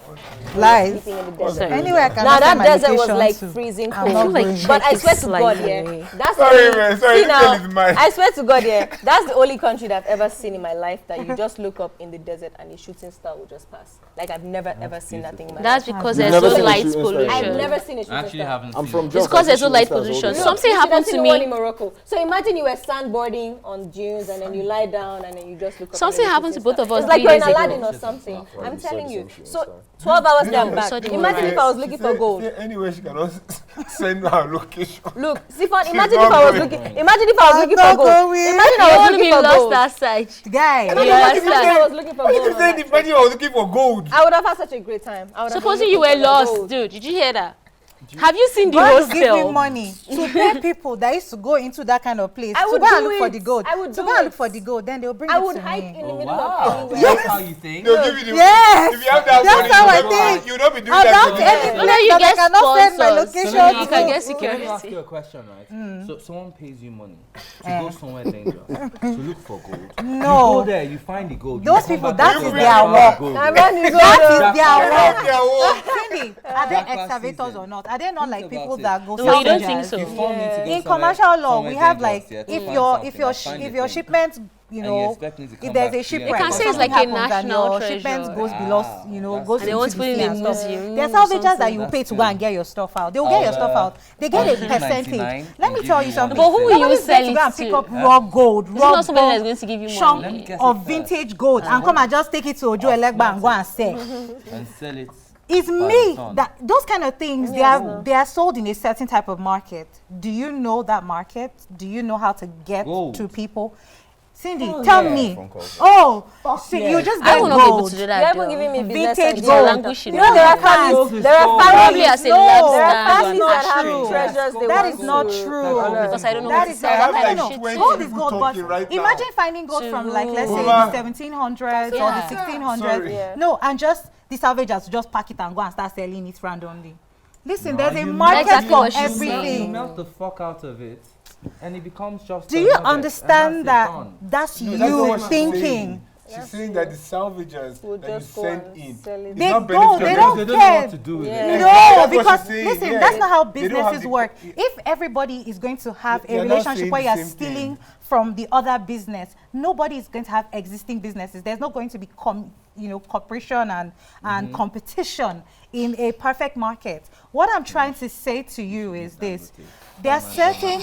Lies.
Sleeping in the desert.
Anyway, I
Now
cannot
that
send my
desert was
location
like
to.
freezing
I'm not
cold.
going.
But I
Check
swear
it
to God,
slightly.
yeah, that's
Sorry,
only-
man, sorry,
see
this
now,
girl is mine.
I swear to God, yeah, that's the only country that I've ever seen in my life that you just look up in the desert and a shooting star will just pass. Like I've never ever seen that thing in my
That's
life.
because
You've
there's
never
no
seen a
light
shooting star?
pollution.
I've never seen a shooting
I actually
star.
haven't
I'm
seen
from
it.
Jos.
It's 'cause
I
there's no
see
light
stars all
pollution.
the time.
Something
You should
happened
have
to
seen the one in
me.
Morocco. So imagine you were sandboarding on dunes and then you lie down and then you just look up.
Something
and then
happened
you
to
see
both of
stars.
us
It's like
3
you're in
days ago.
Aladdin or something.
Well,
I'm
you saw
telling
the
you.
same shooting
So
star.
12 hours
Yeah,
down
we
back.
saw the
Imagine
one.
if I was looking for gold.
Anyway, she cannot send her location.
Look, Sifon,
She's
imagine
not
if I was
going.
looking. Imagine if I was
I'm
looking
not
for gold.
going.
Imagine
You
I was
only
looking for
lost
gold.
that side.
Guy.
Imagine
Yeah,
if I was looking for
Why
gold.
you
on
saying
that
if when
trip.
I was looking for gold?
I would have had such a great time. I would have
Supposing
been
you were
looking for
lost,
gold.
dude. Did you hear that? Have you seen the
God will give me
hostel?
money to pay people that used to go into that kind of place
I
to
would
go and
do
look for
it.
the gold.
I would
to
do
go and
it.
look for the gold, then they'll bring
I
it
would
to
hike
me.
in the
Oh,
middle of
wow.
anywhere.
That's how you think?
They'll give you the
Yes.
If you have that
That's
money,
how I
you will
think.
not be doing
I'll
that.
not
for
to
me.
any
No,
place
you
that I
get
cannot send my
sponsors.
location.
So then you
to.
can get
Let me
security.
ask you a question, right? So someone pays you money to go somewhere dangerous to look for gold. You
No.
go there, you find the gold.
Those
you come
people,
back
that
and
is
you
their
find
work.
gold.
Now, man, you go
That
there.
is their
That's
work.
their work.
Cindy, are they
Backward
excavators
season.
or not? Are they not like
Think
people
about
that go
No, you don't
salvagers?
think so.
You form me to go
In
somewhere-
commercial law,
somewhere
we have
dangerous,
like
yeah, to
if
find
your
something, I find the thing.
shipment, you
And you
know,
expect me to come
if there's
back
a
to you and
shipwreck,
They
or
can say it's
something
like a
happens and
national
your shipment
treasure.
goes below, you know,
that's
goes
And they
into
want
the
to put it
sea
in a
and stuff.
museum
There's
or
salvagers that
something.
you
That's
pay to go
true.
and get your stuff out. They'll get your stuff out. They get a
I'll
percentage.
99
Let me
and
tell
give
you
you
something.
1%.
But who will you
Nobody's
sell
going to go
it
and pick
to?
up raw gold,
It's
raw
not somebody that's
gold,
going to give you
chunk
Let me
money.
guess
of
it first.
vintage gold and come and just take it to Ojo Elegba and go and sell.
and sell it.
It's
by
me
the ton.
that those kind of things they are sold in a certain type of market. Do you know that market? Do you know how to get
Gold.
to people? Cindy, tell
yeah.
me.
Phone calls.
Oh, see, you just
I
get
will not be able
gold.
to do
You're
that.
even giving me
though.
business
Vintage
ideas.
gold.
Languishing.
You know there are
You can't.
families. There are
Probably
families.
as a
No,
lab
there are
stand
families
on
that
Ashton.
true.
treasures they
That
want
is not
to
true.
honor.
Because I don't know
That
what to
is
sell
I
that
have
kind
like
of shit
20
to.
Gold is
people
gold, but
talking right now.
imagine finding gold from like let's say
Boma.
the 1700s or
Yeah.
the 1600s.
Sorry.
Yeah.
No, and just the salvagers just pack it and go and start selling it randomly. Listen,
No,
there's a
you
market
exactly
for
what she's
You
everything.
melt the fuck out of it, and it becomes just.
Do
a
you
nugget, and
understand
that's
that
it, done.
that's
No, that's not
you
what she's
thinking?
saying. She's saying that the salvagers
We'll
that you
just go
send
and
in,
sell it.
it's
They
not
go,
beneficial.
they
They
don't
don't know
care.
what to do with
Yeah.
it.
No,
That's what
because
she's saying,
listen,
yeah.
that's not how
They don't have
businesses
the-
work. If everybody is going to have a
They're not
relationship
saying
where
the
you're
same
stealing
thing.
from the other business, nobody is going to have existing businesses. There's not going to be cooperation and competition in a perfect market. What I'm trying to say to you is this: there are certain.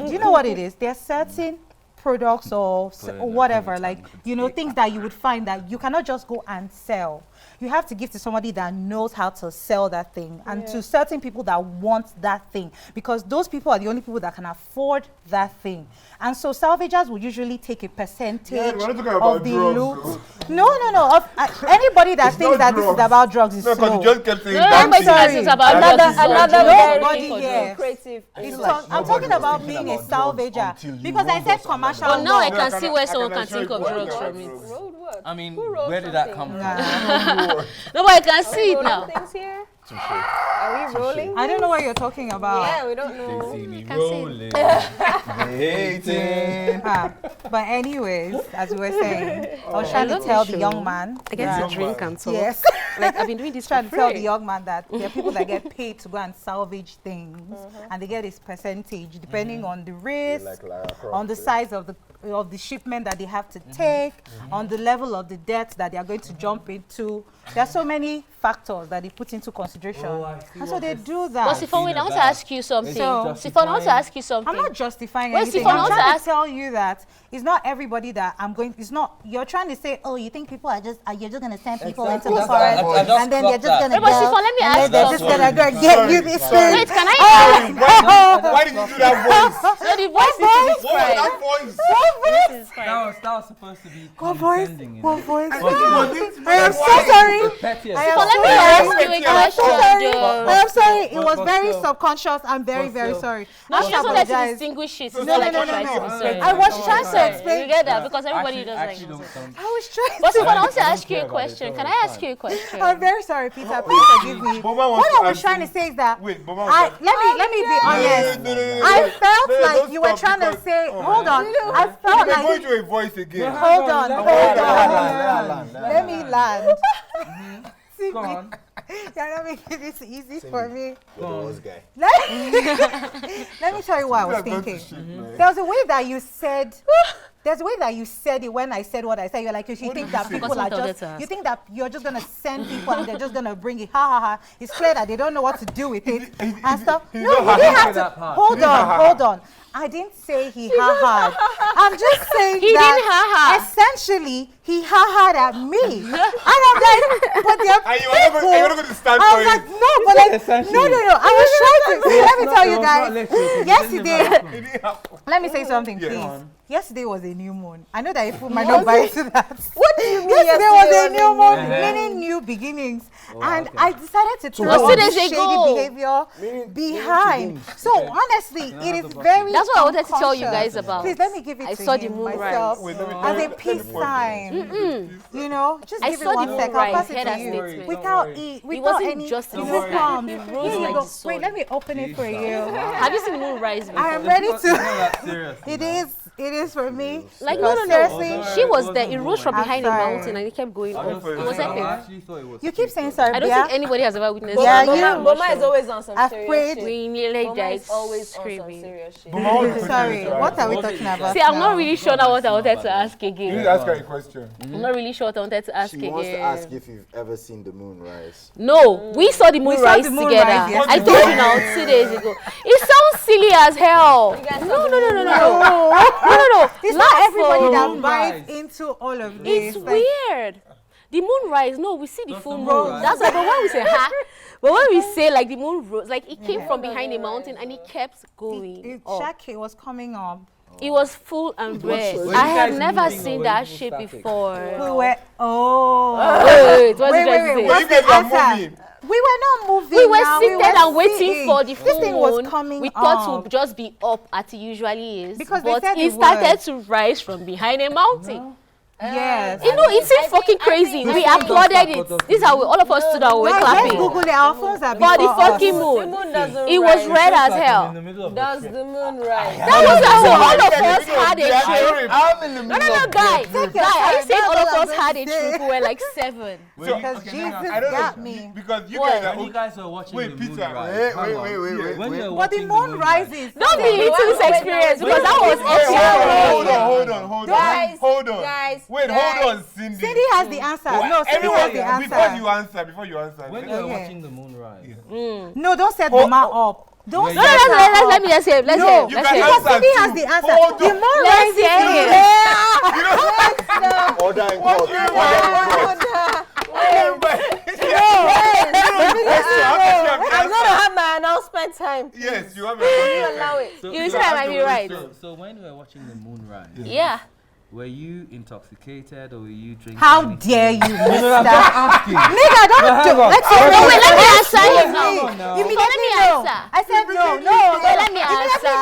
Do you know what it is? There are certain products or whatever, like things that you would find that you cannot just go and sell. You have to give to somebody that knows how to sell that thing, and to certain people that want that thing, because those people are the only people that can afford that thing. And so salvagers will usually take a percentage of the loot. No. Of anybody that thinks that this is about drugs is slow.
You just kept saying
I'm sorry.
Another
Nobody
very
here.
creative.
I'm talking about being a salvager, because I said commercial.
But now
law.
I can see where someone can think of drugs from it.
Road work.
I mean,
Who wrote
where did that
something?
come from?
No, but I can see it
Rolling
now.
things here? Are we rolling?
I don't know what you're talking about.
Yeah, we don't know.
See me
can see
rolling, hating.
But anyways, as we were saying, I was trying to tell the young man.
I get to drink and talk.
Yes.
Like I've been doing this
Trying
for
to tell the
free.
young man that there are people that get paid to go and salvage things, and they get this percentage depending on the risk, on the size of the shipment that they have to take, on the level of the debt that they are going to jump into. There are so many factors that they put into consideration, and so they do that.
But Sifon, wait, I want to ask you something.
So-
Sifon, I want to ask you something.
I'm not justifying
Wait,
anything.
Sifon, I
I'm
want to
trying to
ask-
tell you that it's not everybody that I'm going. It's not. You're trying to say, oh, you think people are just you're just gonna send people into the
Exactly.
forest,
I just
and then they're
clocked
just
that.
gonna
Wait, but
go,
Sifon, let me
and
ask
then they're
you
just
something.
gonna go get you this thing.
Wait, can I
Why did you do that voice?
So the voice is
What was that voice?
this is fine.
That was supposed to be
What voice?
condescending, you
What
know.
voice?
Was it?
I am so sorry.
The pettiest
I am
So let
so
me
sorry.
ask you a
I'm so
question,
sorry.
though.
I am sorry. It was
But
very
still.
subconscious. I'm very,
But
very
still.
sorry.
No,
I
she doesn't like to
apologize.
distinguish it. It's
No,
not like
no,
she
no,
tries
no.
to be sorry.
I was trying to explain.
You get that? Because everybody does like
actually
it.
don't
I was trying
But
to.
Sifon, I want to
I
ask
don't
you a
care about it,
question.
so
Can
it's
I ask
fine.
you a question?
I'm very sorry, Peter. Please forgive me.
Boma wants
What
to
I was
ask
trying
you-
to say is that
Wait, Boma wants to-
let me be honest.
No.
I felt
No,
like
don't
you were
stop
trying to
because-
say,
oh.
hold on. I felt
You're going
like,
to a voice again.
hold on.
Land.
Let me land. See
Go
me.
on.
You're not making this easy for me.
Those guy.
Let me tell you what I was
You are going to
thinking.
shit, man.
There was a way that you said. There's a way that you said it when I said what I said. You're like, you think that people are just. You think that you're just gonna send people and they're just gonna bring it. Ha ha ha. It's clear that they don't know what to do with it and stuff. No, you didn't have to.
that part.
Hold on. I didn't say he ha ha. I'm just saying
He
that
didn't ha-ha.
essentially he ha ha at me, and I'm like, but there are
And you're not going to stand
I
for
was
it.
like, no, but like,
Essentially.
no. I was trying to. See, let me tell you
It was
guys.
not literally,
Yesterday,
It didn't happen.
let me say something,
Yeah.
please. Yesterday was a new moon. I know that you put my number into that.
What do you mean
Yesterday was a new moon,
Uh-huh.
meaning new beginnings.
Oh,
And
okay.
I decided to throw
was 2
all
days
this shady
ago.
behavior
Meaning
behind. So honestly, it is
the
very.
That's what I wanted to tell you
unconscious.
guys about.
Please let me give it
I
to
saw
him
the moon
myself
rise.
Wait, let me-
as
let
a
me
peace
point
sign. You know, just
I
give
saw
it
the
1
moon
sec. I'll
rise.
pass it
Heard
to
that
you
statement.
without
It
without
wasn't
any
just
you
a
know
moon.
palms.
It rose
Here you
like
go.
the sun.
Wait, let me open it for you.
Have you seen the moon rise before?
I am ready
It's not
to.
that serious.
It is for me.
Like,
Because
no.
seriously,
She was
It
there.
wasn't
It rose from
I'm
behind a
sorry.
mountain and it kept going
I
up.
didn't
It was
I
epic.
actually thought it was.
you keep saying sorry,
I don't
Bia.
think anybody has ever witnessed
Yeah,
that.
you-
Boma is always on some
I've
serious
prayed.
shit.
We nearly
Boma
died
is always on some
screaming.
serious shit.
Boma, what question
Sorry,
is to
what
ask?
are we talking about?
See, I'm
now?
not really sure now what I wanted to ask
You need
again.
to ask her a question.
I'm not really sure what I wanted to ask
She wants to ask
again.
if you've ever seen the moon rise.
No, we saw the moon
saw
rise
the moon
together.
rise
I
yesterday.
told you now 2 days ago. It sounds silly as hell.
guys
No.
It's not everybody
for-
that
moon
buys
rise.
into all of this.
It's
Like,
weird. The moon rise, no, we see the
Does
full
the
moon.
moon rise?
That's why, but when we say ha, but when we say like the moon rose, like it came from behind a mountain and it kept going up.
Shaki was coming up.
It was full and red.
Were you
I have
guys
never
moving or
seen
were
that
you
shape
static?
before.
We were
Wait, what did you guys say?
What's
You guys
the
are
answer?
moving.
We were not moving.
We were
now,
seated and waiting
sitting.
for the
This
full
thing was
moon.
coming
We thought it
up.
would just be up as it usually is.
Because they
but
said
it
it
started
would.
to rise from behind a mountain.
Yes.
You know, it seemed fucking crazy. We applauded it. This is how all of us stood and we were
Guys, let's
clapping.
Google it. Our phones are
For
before
the fucking
us.
The
moon.
moon doesn't
It was
rise.
red as
In
hell.
the middle of
Does
a trip.
the moon rise?
That was so all of us had a
Yeah,
trip.
sorry.
I'm in the
No, guy. Guy, I
time.
said all
That's
of
what
us
I'm
had a
saying.
trip. We were like 7.
Because
okay,
Jesus
I don't
got
know.
me.
Because you
What?
guys are
When you guys were watching
Wait,
the moon
Peter.
rise. hang on.
wait.
When you were
But the
watching
moon
rise,
rises.
Don't be little experience because that was
Hold
epic.
on.
Guys,
Guys,
guys,
wait,
guys.
hold on, Cindy.
Cindy has the answer. No, Cindy has
Everyone,
the answer.
before you answer.
when you were
Okay.
watching the moon rise,
No, don't set the man up. Don't
Wait,
set
No,
her up.
let me just say. Let's
No,
say.
You
Let's
can
say.
answer.
Because Cindy has
too.
the answer.
Hold
The
on.
moon
Let's
rises
say
in
it.
the
Order in court. Order in court.
question, please.
Yes, you have
Can you allow it?
You said I might be right.
So when you were watching the moon rise,
Yeah.
were you intoxicated or were you drinking?
How
anything?
dare you,
No,
mister?
I'm just asking.
Nigga, don't do. Let's
No, wait, let me answer him now.
Immediately
Let me
no.
answer.
I said no.
Let me answer.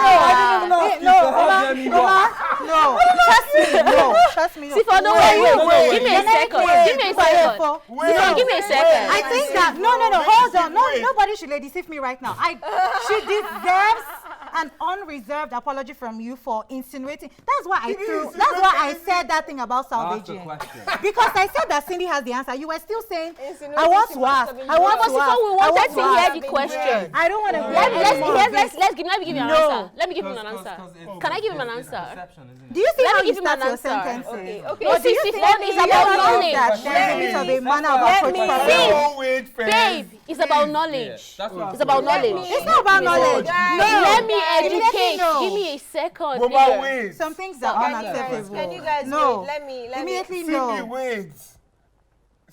No. Trust me.
Sifon, no, wait. Give me a second. Give me a second. No, give me a second.
I think that no, hold on. No, nobody should deceive me right now. She deserves an unreserved apology from you for insinuating. That's why I said that thing about salvaging. Because I said that Cindy has the answer. You were still saying I want to ask.
We wanted to hear the question.
I don't want to hear
Let me give him an answer. Let me give him an answer. Can I give him an answer?
Do you see
Let
how
me
you
give him an
start your
answer.
sentences?
Okay.
No, see, Sifon is about knowledge.
There's a bit of a manner of approach.
Babe, it's about knowledge. It's about knowledge.
It's not about knowledge.
Let me educate.
No.
Give me a second.
Boma, wait.
Some things are unacceptable.
Can you guys
No.
wait? Let me.
Immediately
Cindy,
no.
wait.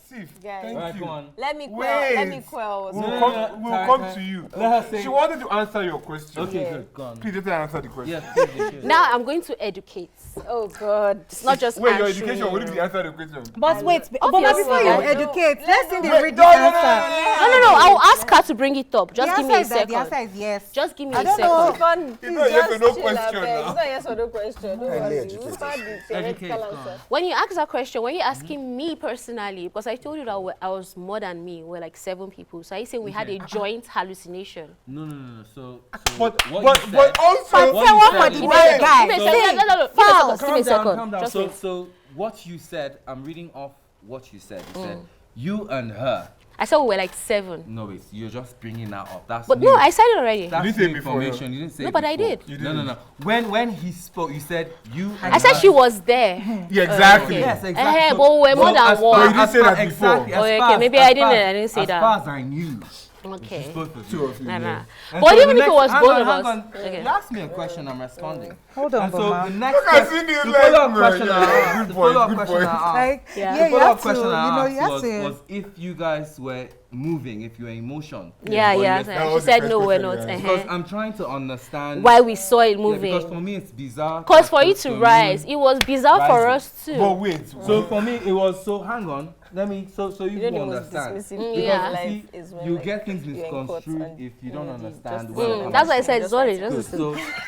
Sif,
Guys.
thank
Alright,
you.
come on.
Let me
Wait.
quell.
We'll come to you.
Let her say.
She wanted to answer your question.
Okay, good. Go on.
Please let her answer the question.
Yes, please, you should.
Now I'm going to educate.
Oh God.
It's not just
Wait, your
answering.
education, what if you answer the question?
But wait, Boma,
Obviously,
before you
I
educate, let's see the
Wait,
read
no,
this
no, no,
answer.
No. I will ask her to bring it up. Just
The
give me a
answer is that the
second.
answer is yes.
Just give me
I
a
don't know.
second.
Fun.
It's not yes or no question
It's
now.
not yes or no question. Don't worry.
educated.
We'll start the
Educate,
theoretical
go on.
answer.
When you ask that question, when you're asking me personally, because I told you that I was more than me, we're like 7 people. So are you saying we had a joint hallucination?
No. So
But
what you
but
said-
also
What you
One
said
for the
is-
white guy.
Give me a second. No. Give me a
Calm
second.
down.
Just
So,
wait.
so what you said, I'm reading off what you said. You said you and her.
I said we were like 7.
No, wait, you're just bringing that up. That's
But
new.
no, I said it already.
That's
You didn't say
new
before,
information. You didn't say
No,
it
but I
before.
did.
You
No. When he spoke, you said you. And
I said
her.
she was there.
Yeah, exactly.
Yes, exactly.
But we were more than
as far-
one.
But you didn't
as
say
far-
that before.
Exactly, as
Okay,
far as-
maybe
as
I didn't-
far-
I didn't say
as
that.
far as I knew.
Okay.
It's both of
Two
you.
of you.
Nah.
yeah.
And
But
so
even
the
if it
next-
was
hang
both
on,
of
hang
us.
on.
Okay.
You asked me a question, I'm responding.
Hold on,
And so
Boma.
the next
Look at Cindy,
the
like,
follow-up
man,
question
yeah,
I asked,
good
the
point,
follow-up
good
question
point.
I asked,
Like,
Yeah.
yeah,
the
you
follow-up
have to,
question I
you
asked
have to.
was if you guys were moving, if you were in motion.
Yeah.
That
She
was the
said
first
no, we're
question,
not.
yeah.
Because I'm trying to understand
Why we saw it
yeah, because for
moving.
me it's bizarre.
Because for
that
you
the
to
moon
rise, it was bizarre for
rises.
us too.
But wait.
So for me it was so hang on. Let me so you
You know the most
understand.
dismissive
Mm,
thing
yeah.
in
Because
life
you
is
see,
when
you
like,
get things
you're in court
misconstrued
and
if you don't
the
understand
justice
where
is
I'm coming
That's why I
from.
said sorry.
Good.
Just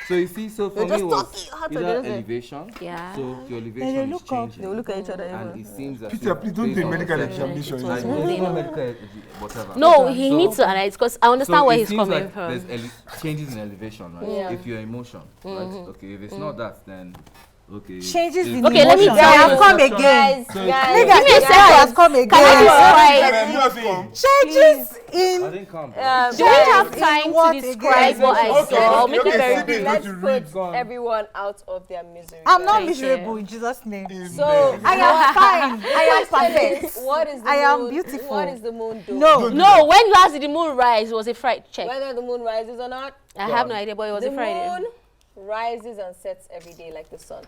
So you see, so for me it was either elevation.
Yeah.
So your elevation is changing.
they will look at each other.
And it seems as
Peter,
if
please don't
based
do
on
medical
the session-
examination.
I- it's not medical, whatever.
No, he
So-
needs to analyze because I understand
so
where
it
he's
seems
coming
like
from.
There's changes in elevation, right?
Yeah.
If you're emotion, right? Okay, if it's not that, then okay.
Changes in
Okay, let me
emotions.
tell
I
you.
have come again.
Guys,
Nigga,
Give me a
this guy has come
Can I
again.
describe?
Changes
I
in
didn't come.
Do we have time
what
to describe
again?
what I
Okay,
saw? I'll
okay,
make it
okay,
very
Cindy,
brief.
go
let's
to read.
put
Go on.
everyone out of their misery.
I'm not
Thank you.
miserable in Jesus' name.
So
I am fine. I am perfect.
What is the
I am
moon?
beautiful.
What is the moon doing?
No.
No, when last did the moon rise? It was a Friday. Check.
Whether the moon rises or not,
I have no idea, but it was
the
a Friday.
moon rises and sets every day like the sun.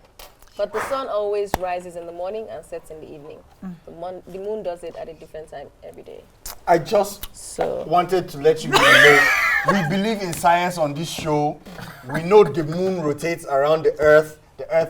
But the sun always rises in the morning and sets in the evening. The moon does it at a different time every day.
I just
So
wanted to let you know we believe in science on this show. We know the moon rotates around the earth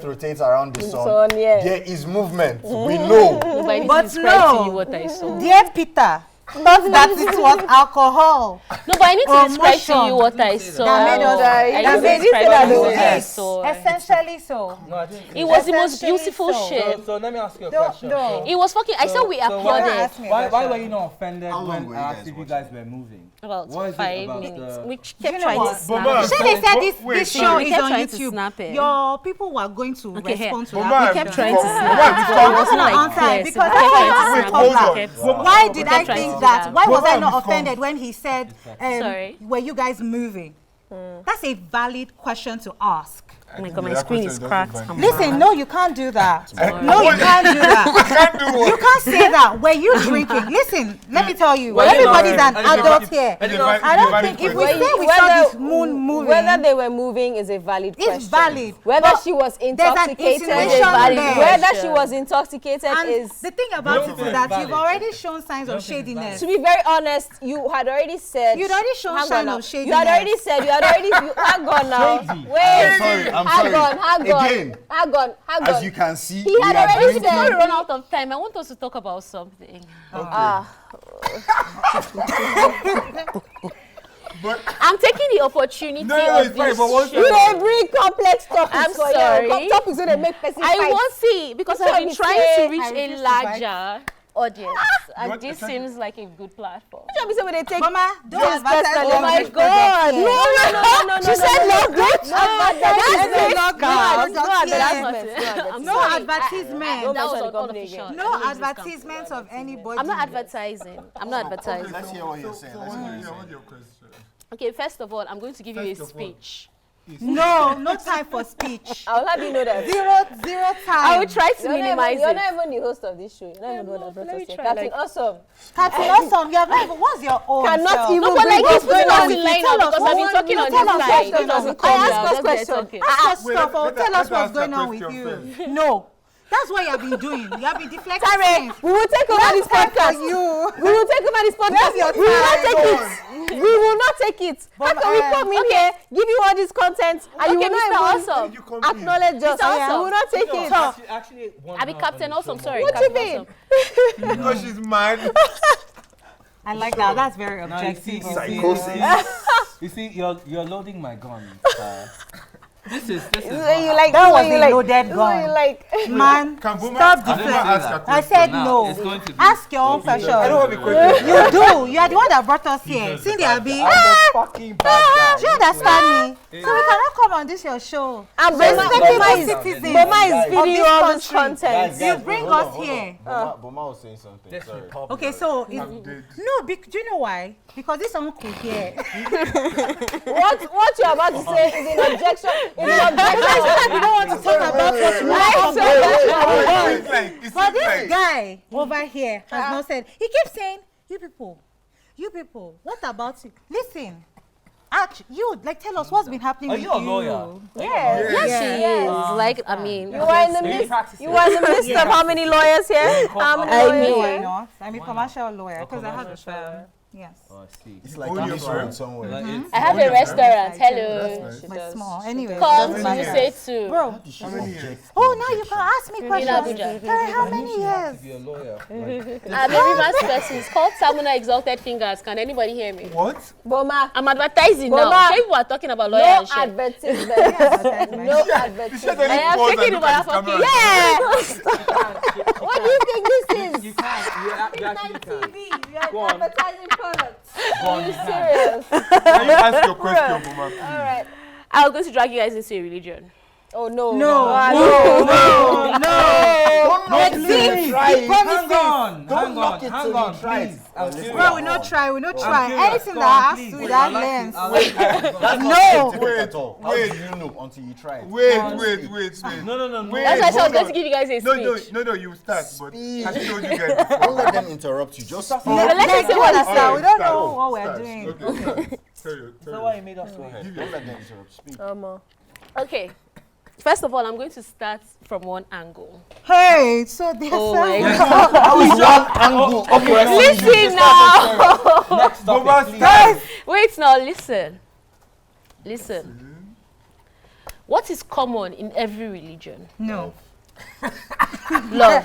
rotates around the sun.
yeah.
There is movement. We know.
But I need
But
to describe to
no.
you what I saw.
Dear Peter, thought that it was alcohol.
No, but I need to describe to
Emotion.
you what I saw.
That made us
I
that
need to
made
describe
it
to you what I
yes.
saw.
Essentially so.
No, I didn't.
It was the most
Essentially
beautiful
so.
shit.
So let me ask you a
No,
question.
no.
It was fucking. I said we
So why-
applauded.
Ask me a
Why
question.
were you not offended
How long
when
were you
I
guys
asked if you
watching?
guys were moving?
About
What is it
5
about
minutes.
the-
We
Do
kept
you know
trying
what?
to snap.
Boma,
it.
Sure, they said this
Wait,
show
we
is
kept
on
trying to
YouTube.
snap it.
Your people were going to
Okay,
respond to
Boma,
that.
We kept trying to
Boma,
snap
Boma,
it.
we
It
talked-
wasn't like
answer
clear, so
because
we kept trying to
Wait,
snap
hold
it.
on.
We kept-
Why did
kept
I
trying to
think
do
that?
that.
Why was I
Boma,
not
we
offended when he said,
Sorry.
were you guys moving? That's a valid question to ask.
Oh my God, my screen is cracked.
Listen, no, you can't do that. No, you can't do that. You can't say that. Were you drinking? Listen, let me tell you. Everybody's an adult here. I don't think if we say we saw this moon moving,
whether they were moving is a valid question.
it's valid.
Whether she was intoxicated is
insinuation
valid.
there.
Whether she was intoxicated
And
is.
the thing about it is that you've already shown signs of shadiness.
To be very honest, you had already said.
You'd already shown
hang
signs
on now.
of shadiness.
You had already said. Hang on now. Wait.
I'm
Hang
sorry.
on.
Again,
Hang on.
as you can see,
He had
we are
already
drinking.
said.
Before we run out of time, I want us to talk about something.
But
I'm taking the opportunity
No,
of
it's fine,
this
but once
show.
You don't bring complex topics.
I'm
for
sorry.
You. Topics that make person
I
fight.
want to see because
That's
I've
what
been
we
trying
say.
to reach
I
a
refuse to fight.
larger audience, and
want-
this seems like a good platform.
Tell me somebody take.
Mama, don't
Yes,
advertise
personally.
your
Oh my
marriage
God.
product here.
No.
She said no good.
No,
No advertisement.
That was
mention the company
unofficial.
again.
No advertisements of anybody.
I'm not advertising. I'm not advertising.
Let's hear what you're saying. Let's hear what you're
Yeah,
saying.
what's your question?
Okay, first of all, I'm going to give you a
First of all.
speech.
No time for speech.
I'll have you know that.
Zero time.
I will try to
You're
minimize
not
it.
even the host of this show. You're not even the one that brought
let
us
me
here.
try,
Captain
like-
Awesome.
Captain Awesome, you have not even. What's your own?
Cannot
self?
even
No, but like
bring
he's
up
putting
going
us
on
in
with
line
it.
now
Tell us
because I've been
what-
talking on
tell
this
us
side.
questions.
It doesn't
I
come
ask
here.
us
I'll just get
questions.
talking.
Ask us
Wait,
stuff or
let-
tell us
let's
what's
ask
going
that
on with
question
you. No. That's what you have been doing. You have been deflecting.
Sorry, we will take over this podcast.
You.
We will take over this podcast.
Where's your
We will not
time?
take it. We will not take it. How can we come in here, give you all this content, and you
Okay,
will
Mr.
not even
Awesome.
You come in.
acknowledge us?
Mr. Awesome.
We will not take it.
Actually,
I'll be Captain Awesome. Sorry.
What do you
Captain
mean?
Awesome.
Because she's mad.
I like that. That's very
Now, you
objective.
see,
Psychosis.
you see, you're loading my gun. This is
You like
That
what
was
you
a
like.
loaded
This is what you
gun.
like.
Man,
Can Boma
stop
Boma
deflecting.
ask a
I
question?
said
now
no.
it's going to be
Ask your own question.
I don't have a question.
You do. You are the one that brought us here. Cindy Abi.
I'm the fucking bad guy.
Do you understand me? So we cannot come on this your show.
And
Boma is
Boma is
of
feeding you
this
all this
country.
content.
You bring us here.
Boma was saying something.
This
Sorry.
Republic.
Okay, so
dead.
no, do you know why? Because this uncle here.
What you're about to say is an objection. It's an objection.
You don't want to talk about what you
It's
But this
like
guy over here has not said. He keeps saying, you people, what about you? Listen, you tell us what's been happening
Are
with
you a lawyer?
Yes.
Yes,
Yeah.
she is. Like, I mean,
You are in the midst. You are in the midst of how many lawyers here? How many
I
lawyers
mean-
Why
here?
not? I'm a commercial lawyer because I have a
commercial
firm. Yes.
Oh, I see.
It's like
Own your
this
firm.
one somewhere.
Like, it's-
I have a restaurant. Hello.
That's nice.
But small. Anyway.
Come
How
to
many
say too.
Bro.
How many years?
Oh, now you can ask me questions.
Abuja.
Hey, how many years?
to be a lawyer.
I'm a Rivers person. It's called Samuna Exalted Fingers. Can anybody hear me?
What?
Boma.
I'm advertising
Boma.
now. People are talking about lawyer
No
and shit.
advertisement. No
You should
advertisement.
only
I am
pause
taking
and look at
over
the
for
camera.
Yeah. What do you think this is?
You can't. You actually can't.
We are
Go on.
advertising products.
Go on,
Are
you
you
can't.
serious?
Can you ask your question, Boma,
All
please?
right.
I was going to drag you guys into a religion.
Oh no.
No.
Don't knock it till you try it.
Hang on.
Don't
Hang
knock
on.
it
Hang
till
on,
you try it.
please. I'm serious.
Bro, we not try.
I'm
Anything
serious.
that
Go on,
has
please.
to with
I
that
like
lens.
it. I like it.
That's
No.
not scientific
Wait,
at all. How
wait.
do you know until you try it?
Wait.
No.
Wait,
That's why I was
hold
going
on.
to give you guys a speech.
No, you start. But
Speak.
I told you guys before.
Don't let them interrupt you. Just speak.
But let's just say
Like,
what
let's
is
start. We don't
Start.
know what we're
Start.
doing.
Okay, start. Tell you.
Is that why you made us go ahead?
Don't let them interrupt. Speak.
Okay. First of all, I'm going to start from one angle.
Hey, so there's
Oh my
some-
God.
How is one angle oppressing you?
Listen now.
Next
Boma,
topic, please.
start.
Wait now, listen. What is common in every religion?
No.
Love.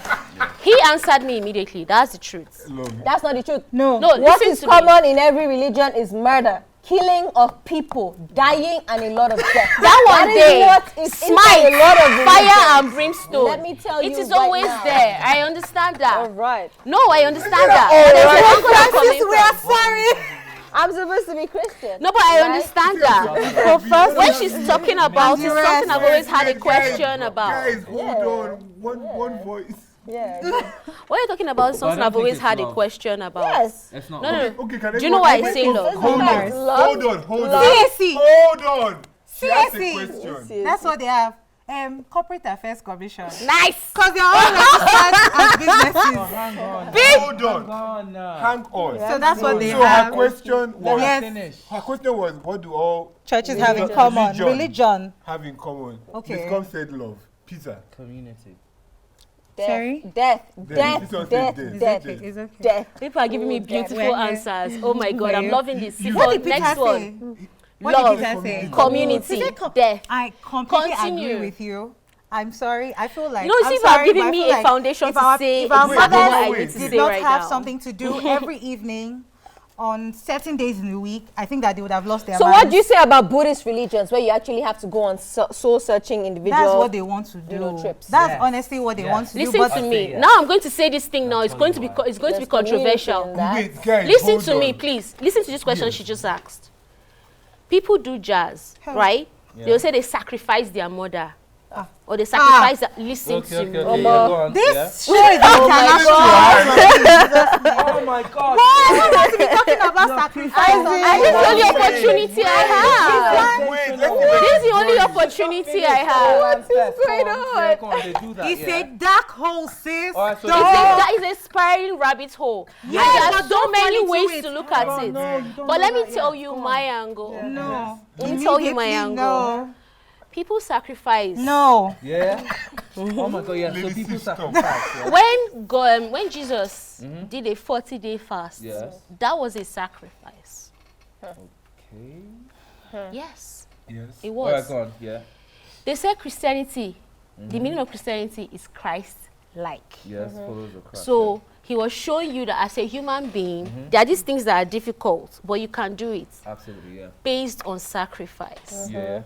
He answered me immediately. That's the truth.
That's not the truth.
No.
No,
What
listen
is
to me.
common in every religion is murder, killing of people, dying, and a lot of death.
That one
is
day,
what is inside
smite,
a lot of religions.
fire and brimstone.
Let me tell you
It is
right
always
now.
there. I understand that.
All right.
No, I understand that. But there's an angle I'm coming
we are
from.
sorry.
I'm supposed to be Christian.
No, but I
Right?
understand that. When she's talking about, it's something I've always had a question about.
Guys, hold on. One voice.
Yeah.
What you're talking about is something
don't
I've
think
always
it's
had a
love.
question about.
Yes.
It's not.
No.
Okay, can
Do you know why I say
everyone-
love?
Hold on.
Love.
Hold on.
CAC.
Hold on. She asked a
CSE.
question.
That's what they have. Corporate Affairs Commission.
Nice.
Because they're all registered as businesses.
Hang on.
Hold on.
Hang on.
Hang on.
So that's what they
So her
have.
question was,
Yes.
her question was, what do all
Churches have in common. Religion.
have in common?
Okay.
Miss Com said love. Peter.
Community.
Sorry?
Death.
This one said death.
It's okay.
Death.
People are giving me beautiful
Well,
answers. Oh my God, I'm loving this.
What did
Sifon,
Peter
next
say?
one.
What
Love.
did Peter say?
Community.
He said
Death.
I completely
Continue.
agree with you. I'm sorry. I feel like
No,
I'm
see, you
sorry,
are giving
but I
me
feel
a
like
foundation
if
to
our,
say
if our
exactly what I
mothers
need to
did
say
not
right
have
now.
something to do every evening on certain days in the week, I think that they would have lost their
So
minds.
what do you say about Buddhist religions where you actually have to go on soul searching individual?
That's what they want to do.
trips.
That's
Yes.
honestly what they
Yes.
want to do.
Listen
But
to
I'll
me.
say yes.
Now I'm going to say this thing now. It's going to be
There's community
controversial.
in that.
Wait, guys,
Listen
hold
to me,
on.
please. Listen to this question she just asked. People do jazz, right?
Yeah.
They'll say they sacrifice their mother. Or they sacrifice their, listen
Okay,
to
okay,
me.
okay. Yeah, go on.
this
Yeah.
show is international.
Oh my God.
We're supposed to be talking about sacrifice.
And this is the only opportunity I have.
Wait,
This is the only opportunity I have.
What is going on? Go on, they do that,
It's
yeah.
a dark hole, sis.
Alright, so
That is a spiraling rabbit hole.
Yeah,
And there
but
are so
don't
many
fall into
ways
it.
to look at it. But let me tell you my angle.
No.
Let me tell you my
Immediately,
angle. People sacrifice.
No.
Yeah. Oh my God, yeah. So
Ladies,
people
stop.
sacrifice. Yeah.
When Jesus did a 40-day fast,
Yes.
that was a sacrifice.
Okay.
Yes,
Yes.
it
All
was.
right, go on. Yeah.
They say Christianity, the meaning of Christianity is Christ-like.
Yes. Follows the Christ.
So he was showing you that as a human being, there are these things that are difficult, but you can do it
Yeah. Absolutely. Yeah.
based on sacrifice.
Yeah.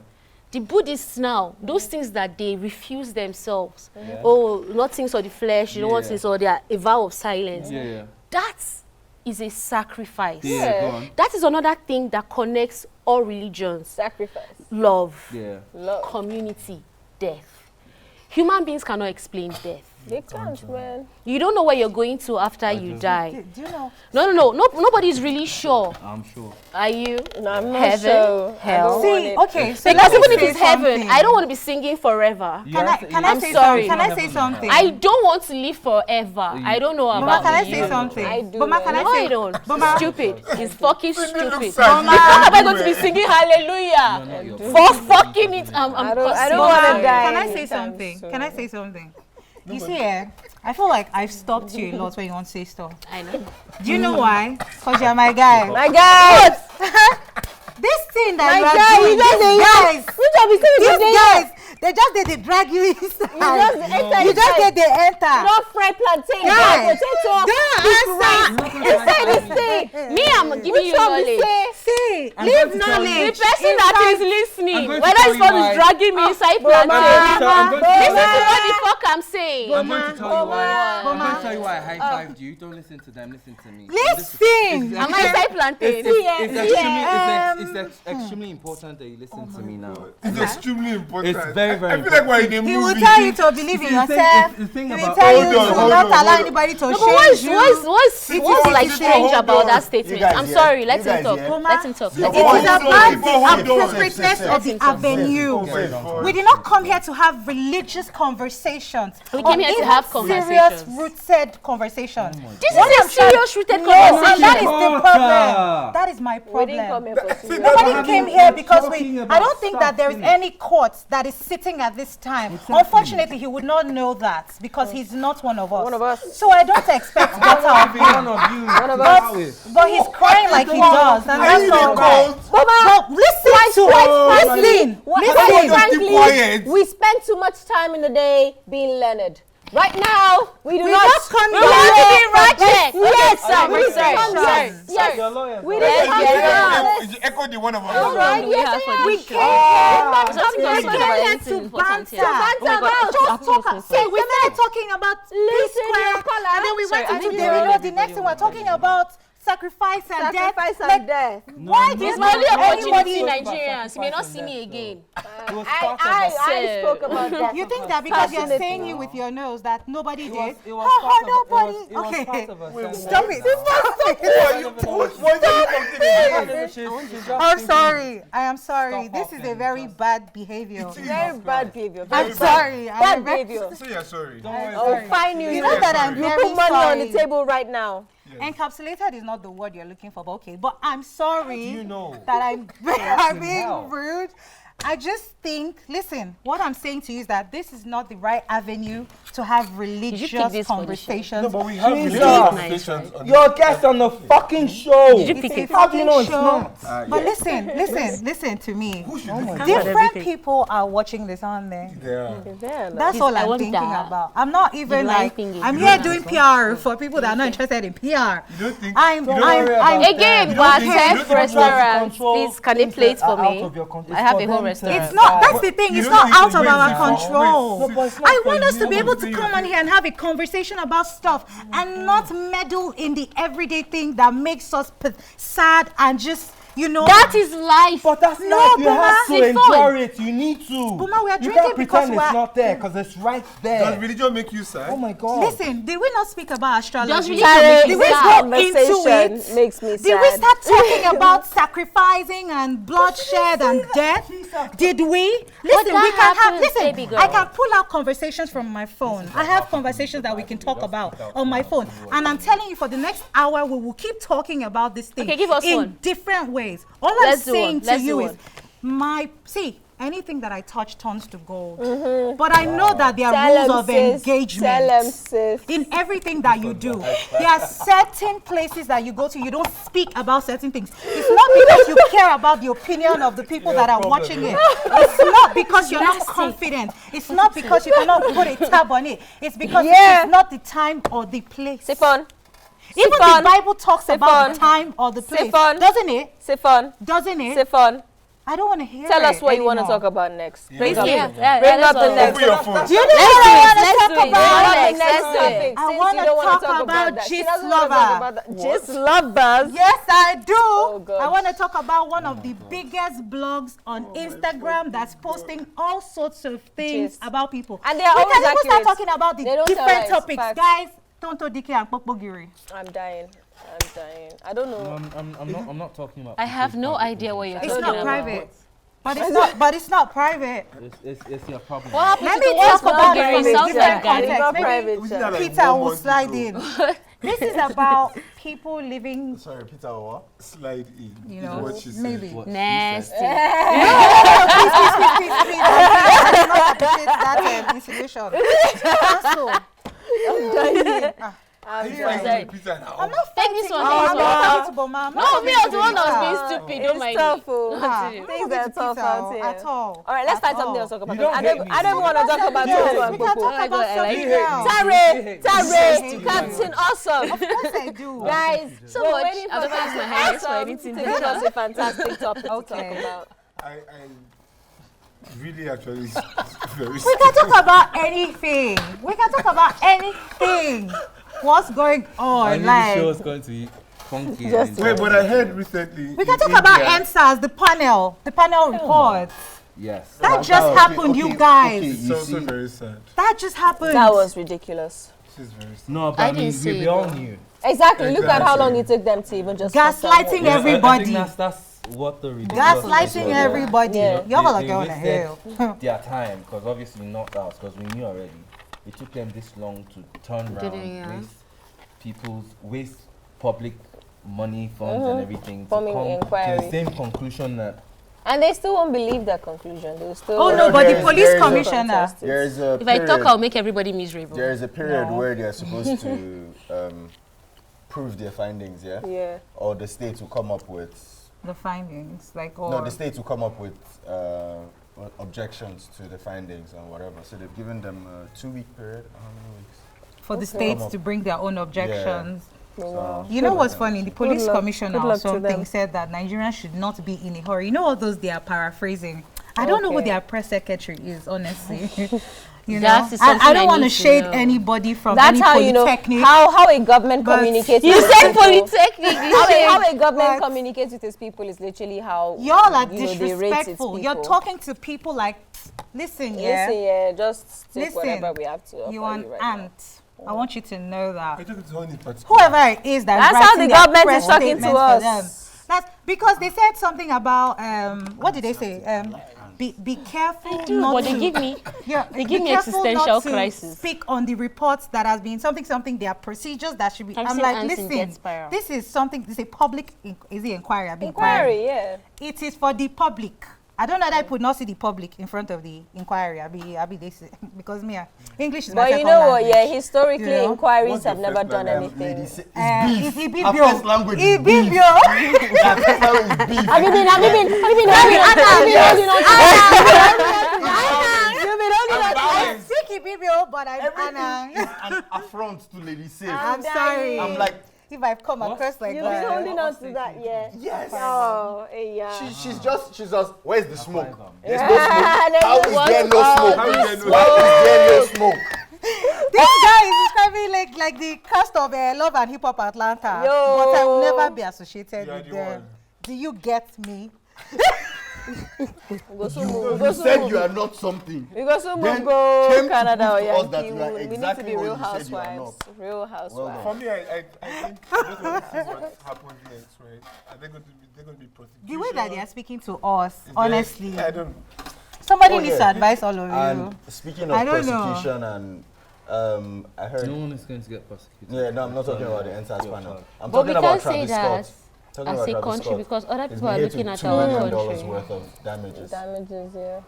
The Buddhists now, those things that they refuse themselves,
Yeah.
oh, not things of the flesh, you don't want
Yeah.
things, or they are a vow of silence.
Yeah. Yeah.
That is a sacrifice.
Yeah. Go on.
That is another thing that connects all religions.
Sacrifice.
Love,
Yeah.
Love.
community, death. Human beings cannot explain death.
They can't, man.
You don't know where you're going to after you die.
Do you know?
No, nobody's really sure.
I'm sure.
Are you?
No, I'm not
Heaven,
sure. I
hell.
don't
See,
want it.
okay, so
Because
let me
even if
say
it's heaven,
something.
I don't want to be singing forever.
Can I
I'm
say
sorry.
something? Can I say something?
I don't want to live forever. I don't know
Boma,
about
can I
you.
say something?
I do,
Boma, can
man.
No,
I
I
say?
don't.
Boma.
Stupid. It's fucking
Singing looks
stupid.
sad.
How am I going to be singing hallelujah?
Not your
For fucking it, I'm
I don't
cussing.
want to
Boma,
die.
Can I say
anytime
something?
soon.
Can I say something? You see, I feel like I've stopped you a lot when you want to say stuff.
I know.
Do you know why? Because you're my guy.
My guys!
This thing that
My
you are
guy,
doing,
you just
these guys,
Which one we say
these guys, they just they drag you inside. You just they enter.
Not fried plantain,
Guys,
potato,
don't answer.
inside this thing.
Me, I'm giving you knowledge.
See,
I'm
leave
going to tell you.
The
knowledge.
person that is
I'm
listening,
going to
whether
tell
it's
you
one
why.
is dragging me inside
I'm going to
plantain,
tell- I'm going to tell
listen
you
to
why.
what the fuck I'm saying.
I'm going to tell you why. I'm
Boma.
going to tell you why I high-fived you. Don't listen to them. Listen to me.
Listen.
Am I inside plantain?
It's extremely important that you listen to me now.
It's extremely important.
It's very, very
I feel like we're in a movie.
He will tell you to believe in
See, the thing-
yourself.
the thing
He will
about-
tell you
Hold on,
to
hold
not
on,
allow
hold on.
anybody to
No, but
change you.
what's like
hold
strange
on.
about that
You
statement?
guys
I'm
hear?
sorry, let
You
him
guys
talk.
hear?
Let him talk.
Your
It
voice
is
is
about
low.
the
Hold on.
appropriateness of the avenue.
Say
We did not come here to have religious conversations.
We came here to have
Serious,
conversations.
rooted conversations.
This
What
is a
I'm trying-
serious rooted
No, and
conversation.
that is the problem.
Talker.
That is my
We didn't come
problem.
here for serious.
Nobody
We're
came
having-
here
we're
because
talking
I
about
don't think that there is
something.
any court that is sitting at this time. Unfortunately, he would not know that because he's not one of us.
One of us.
So I don't expect better of
Every one
him.
of you. One
of
us.
But he's crying like he does, and
Are
that's
you
not
the
right.
cult?
But listen to it. Listen.
Quite
Listen.
frankly,
quiet.
we spend too much time in the day being learned. Right now, we do
We
not.
just come
We
here.
want to be ratchet.
Yes,
sorry,
we
sorry,
come
sorry,
here.
sorry.
You're lawyers.
We
right?
didn't come here.
You echoed the one of
How
us.
long do we have for
We
this
came
show?
here.
Something
We
else
came
about
here
anything
to
important here.
banter.
Oh my God,
Just talk. See, we started talking about Peace
Listen,
Square,
your caller.
and then we
Sorry,
went
I
into
think
DavidO. The
everybody
next thing we're
wants
talking about sacrifice and death.
Sacrifice
Like,
and death.
why do
It's
you
my only opportunity,
anybody?
Nigerians. You may not see me again.
I spoke about that.
You think that because you're
Passionately.
saying it with your nose that nobody did?
It was
Nobody.
part of
Okay.
a
Stop it. I'm sorry. I am sorry. This is a very bad behavior.
Very bad behavior.
I'm sorry.
Bad behavior.
Say you're sorry.
Oh, fine you.
You know that I'm
You
very
put money on the
sorry.
table right now.
Encapsulated is not the word you're looking for, but okay. But I'm sorry
You know.
that I'm being rude. I just think, listen, what I'm saying to you is that this is not the right avenue to have religious
this
conversations.
No, but we have
Jesus.
religious conversations on
Your guest on the fucking show.
Did you pick
It's
it?
a
How do you know it's
show.
not?
But listen to me.
Who should this
Different people are watching this, aren't they?
Yeah.
That's all
I
I'm
want
thinking
that.
about. I'm not even
blind
like,
thing is
I'm
doing
here
that.
doing PR for people that are not interested in PR.
You don't think?
I'm
Again,
You
but
don't think- you don't
chef
think
restaurants, please, can they plate for me? I have a whole restaurant.
It's not, that's the thing,
You
it's
don't
not
think
out
the
of
way
our
it's for-
control.
wait,
No, but it's not
I
for
want us to
you.
be able to come on here and have a conversation about stuff and not meddle in the everyday thing that makes us sad and just, you know.
That is life.
But that's
No,
not. You
Boma,
have to
it's
enjoy
fun.
it. You need to.
Boma, we are
you
drinking
can't
because
pretend
we're-
it's not there because it's right
Does
there.
religion make you sad?
Oh my God.
Listen, did we not speak about astrology?
Does really
Sorry,
make
Did
you
we
this
go
sad?
into
conversation
it?
makes me sad.
Did we start talking about sacrificing and bloodshed and death? Did we? Listen,
that
we can have,
happens,
listen,
baby girl.
I can pull out conversations from my phone. I have conversations that we can talk about on my phone. And I'm telling you, for the next hour, we will keep talking about this thing
Okay, give us
in
one.
different ways. All
Let's
I'm
do
saying
one.
to
Let's
you
do
is,
one.
anything that I touch turns to gold. But I know that there are
Tell
rules
'em,
of
sis.
engagement.
Tell 'em, sis.
In everything that you do, there are certain places that you go to, you don't speak about certain things. It's not because you care about the opinion of the people that are watching it. It's not because you're not confident. It's not because you cannot put a tab on it. It's because
Yeah.
it's not the time or the place.
Sifon.
Even
Sifon.
the Bible talks about the
Sifon.
time or the place.
Sifon.
Doesn't it?
Sifon.
Doesn't it?
Sifon.
I don't want to hear
Tell
it
us what you want to
anymore.
talk about next.
Yeah.
Bring up,
Yeah,
bring
that's
up the
all.
next.
Open your phone.
Do you know
Let's
what
do
I
it.
want to
Let's
talk
do it.
about?
Alex,
Next
let's do
topic.
it.
I
Since
wanna
you don't wanna
talk
talk
about
that. She
gist
doesn't wanna talk
lover.
about that. Gist lovers.
Yes, I do.
God.
I want to talk about one of the biggest blogs on Instagram that's posting all sorts of things
Gist.
about people.
And they are
we
always
can even start
accurate.
talking about the
They don't tell
different
lies,
topics.
facts.
Guys, Tonto Dike and Pokpogiri.
I'm dying. I'm dying. I don't know.
I'm not talking about.
I have no idea what you're
It's
talking
not
about.
private. But it's not private.
It's your problem.
What happened
Let
to
me
the ones
talk about it
Bulgari?
from a
Sounds
different
like Gary.
It's not
Maybe
private.
We
Sha.
did that like
Peter
1
will
month
slide
ago.
in. This is about people living,
Sorry, Peter, what?
Slide in.
you
is
know,
what she said.
maybe.
What she
Nasty.
Please. I do not appreciate that insinuation. Also,
He's
Sorry.
fighting with Peter now.
I'm not
Take this
fighting.
one, take
I'm
this
not
one.
talking to Boma. I'm not
No, me, I was the one that was
talking
being
to
stupid.
It's
Don't mind
tough.
me.
Oh.
Continue.
Things are tough out here.
At all.
All right, let's find
At
something else
all.
to talk about.
You don't hate me.
I don't want to talk about
Yes,
Toto and
we can
Popo.
talk
my
about
God, I like
something
it.
else.
Tare, Captain Awesome.
Of course I do.
Guys,
So
we're
much.
waiting
I've
for
never used my
Captain
hands for
Awesome
anything
to give us a fantastic topic to
Okay.
talk about.
I really actually very
We can talk about anything. We can talk about anything. What's going on? Like,
going to be funky.
Just
Wait, but I heard recently.
we can
in
talk about
India-
answers, the panel report.
Yes.
That just happened, you guys.
It's also very sad.
That just happened.
That was ridiculous.
This is very sad.
No, but
I
I mean,
didn't see
we
it,
all
though.
knew.
Exactly. Look at how
Exactly.
long it took them to even just
Gaslighting
Yeah, I
everybody.
think that's what the ridiculous
Gaslighting everybody.
Yeah.
Y'all
They-
are
they
going to hell.
wasted their time, because obviously not us, because we knew already. It took them this long to turn
Did
around,
it, yeah.
waste public money, funds, and everything to
Forming
come to
inquiry.
the same conclusion that
And they still won't believe that conclusion. They'll still.
Oh no, but the
There
police
is a-
commissioner.
There is a
If I
period,
talk, I'll make everybody miserable.
there is a period
No.
where they are supposed to prove their findings, yeah?
Yeah.
Or the state will come up with,
The findings, like,
no, the state will come up with objections to the findings and whatever. So they've given them a 2-week period. How many weeks?
for the
Okay.
states to bring their own objections.
Wow.
You know what's funny? The police
luck.
commissioner
Good
or
luck to
something
them.
said that Nigerians should not be in a hurry. You know all those they are paraphrasing. I don't know who
Okay.
their press secretary is, honestly. You
That
know,
is
and I
something
don't
I
want to
need to
shade
know.
anybody from
That's
any
how you know
polytechnic.
how a government
But
communicates.
You
with
said
people.
polytechnic.
How a government
But-
communicates with its people is literally how
Y'all are
you know, they rate its
disrespectful. You're
people.
talking to people like, listen, yeah,
Listen, yeah, just take
Listen,
whatever we have to offer
you an
right now.
ant. I want you to know that.
I took it to one in particular.
Whoever it is that's
That's how
writing
the
their
government
press
is talking to
statements for them.
us.
That's because they said something about what did they say? Be careful not
But
to.
they give me
They
give me existential crisis.
Speak on the reports that has been something. There are procedures that should be.
I've
I'm
seen
like,
ants in
listen,
death spiral.
this is something. This is a public. Is it inquiry?
Inquiry, yeah.
It is for the public. I don't know that I could not see the public in front of the inquiry. I be they say, because me, English is my
But you
second
know what?
language.
Yeah, historically,
You know?
inquiries
What's
have
your
never
first
done
language?
Lady
anything.
say, it's
It's
beef.
Ibibio.
Our first language is beef.
Ibibio.
That's how it's beef.
Have you been holding
I speak Ibibio, but I'm Anna.
Everything is an affront to Lady Safe.
I'm sorry.
I'm like,
if I've come across like
You've been
that.
holding on to that, yeah.
yes.
Oh, yeah.
She's just, where's the smoke? There's
Yeah,
no smoke.
there's
How
no
is there no
How
smoke?
is there no
Why is there no smoke?
This guy is describing like the cast of Love and Hip Hop Atlanta.
Yo.
But I will never be associated
You are
with
the
them.
one.
Do you get me?
You said you are not something.
We go soon
Then
go
came to
Canada or
prove to us that
Yankee.
you are
We need to
exactly
be
what
real
you said you are
housewives. Real
Well
housewives.
For me, I think I just want to see what happens next, right? Are they going to be prosecuted?
The way that they are speaking to us, honestly,
I don't.
somebody
Oh,
needs
yeah.
to advise all of you.
And speaking
I
of
don't know.
prosecution and I heard.
No one is going to get prosecuted.
Yeah, no, I'm not talking about the entire
Your
panel.
child.
I'm
But
talking
we
about
can't say
Travis
that
Scott. Talking
as
about
a
Travis
country
Scott.
because other
He's
people
been
are
hit
looking
with
at
$2
our
million
country.
worth of damages.
Damages, yeah.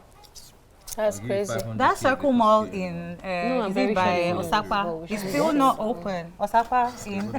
That's
I'll give you
crazy.
500
That
K
circle
if
mall
it's you.
in
I'm
is
very
it by
sure we
Osapa
will.
is still not open. Osapa in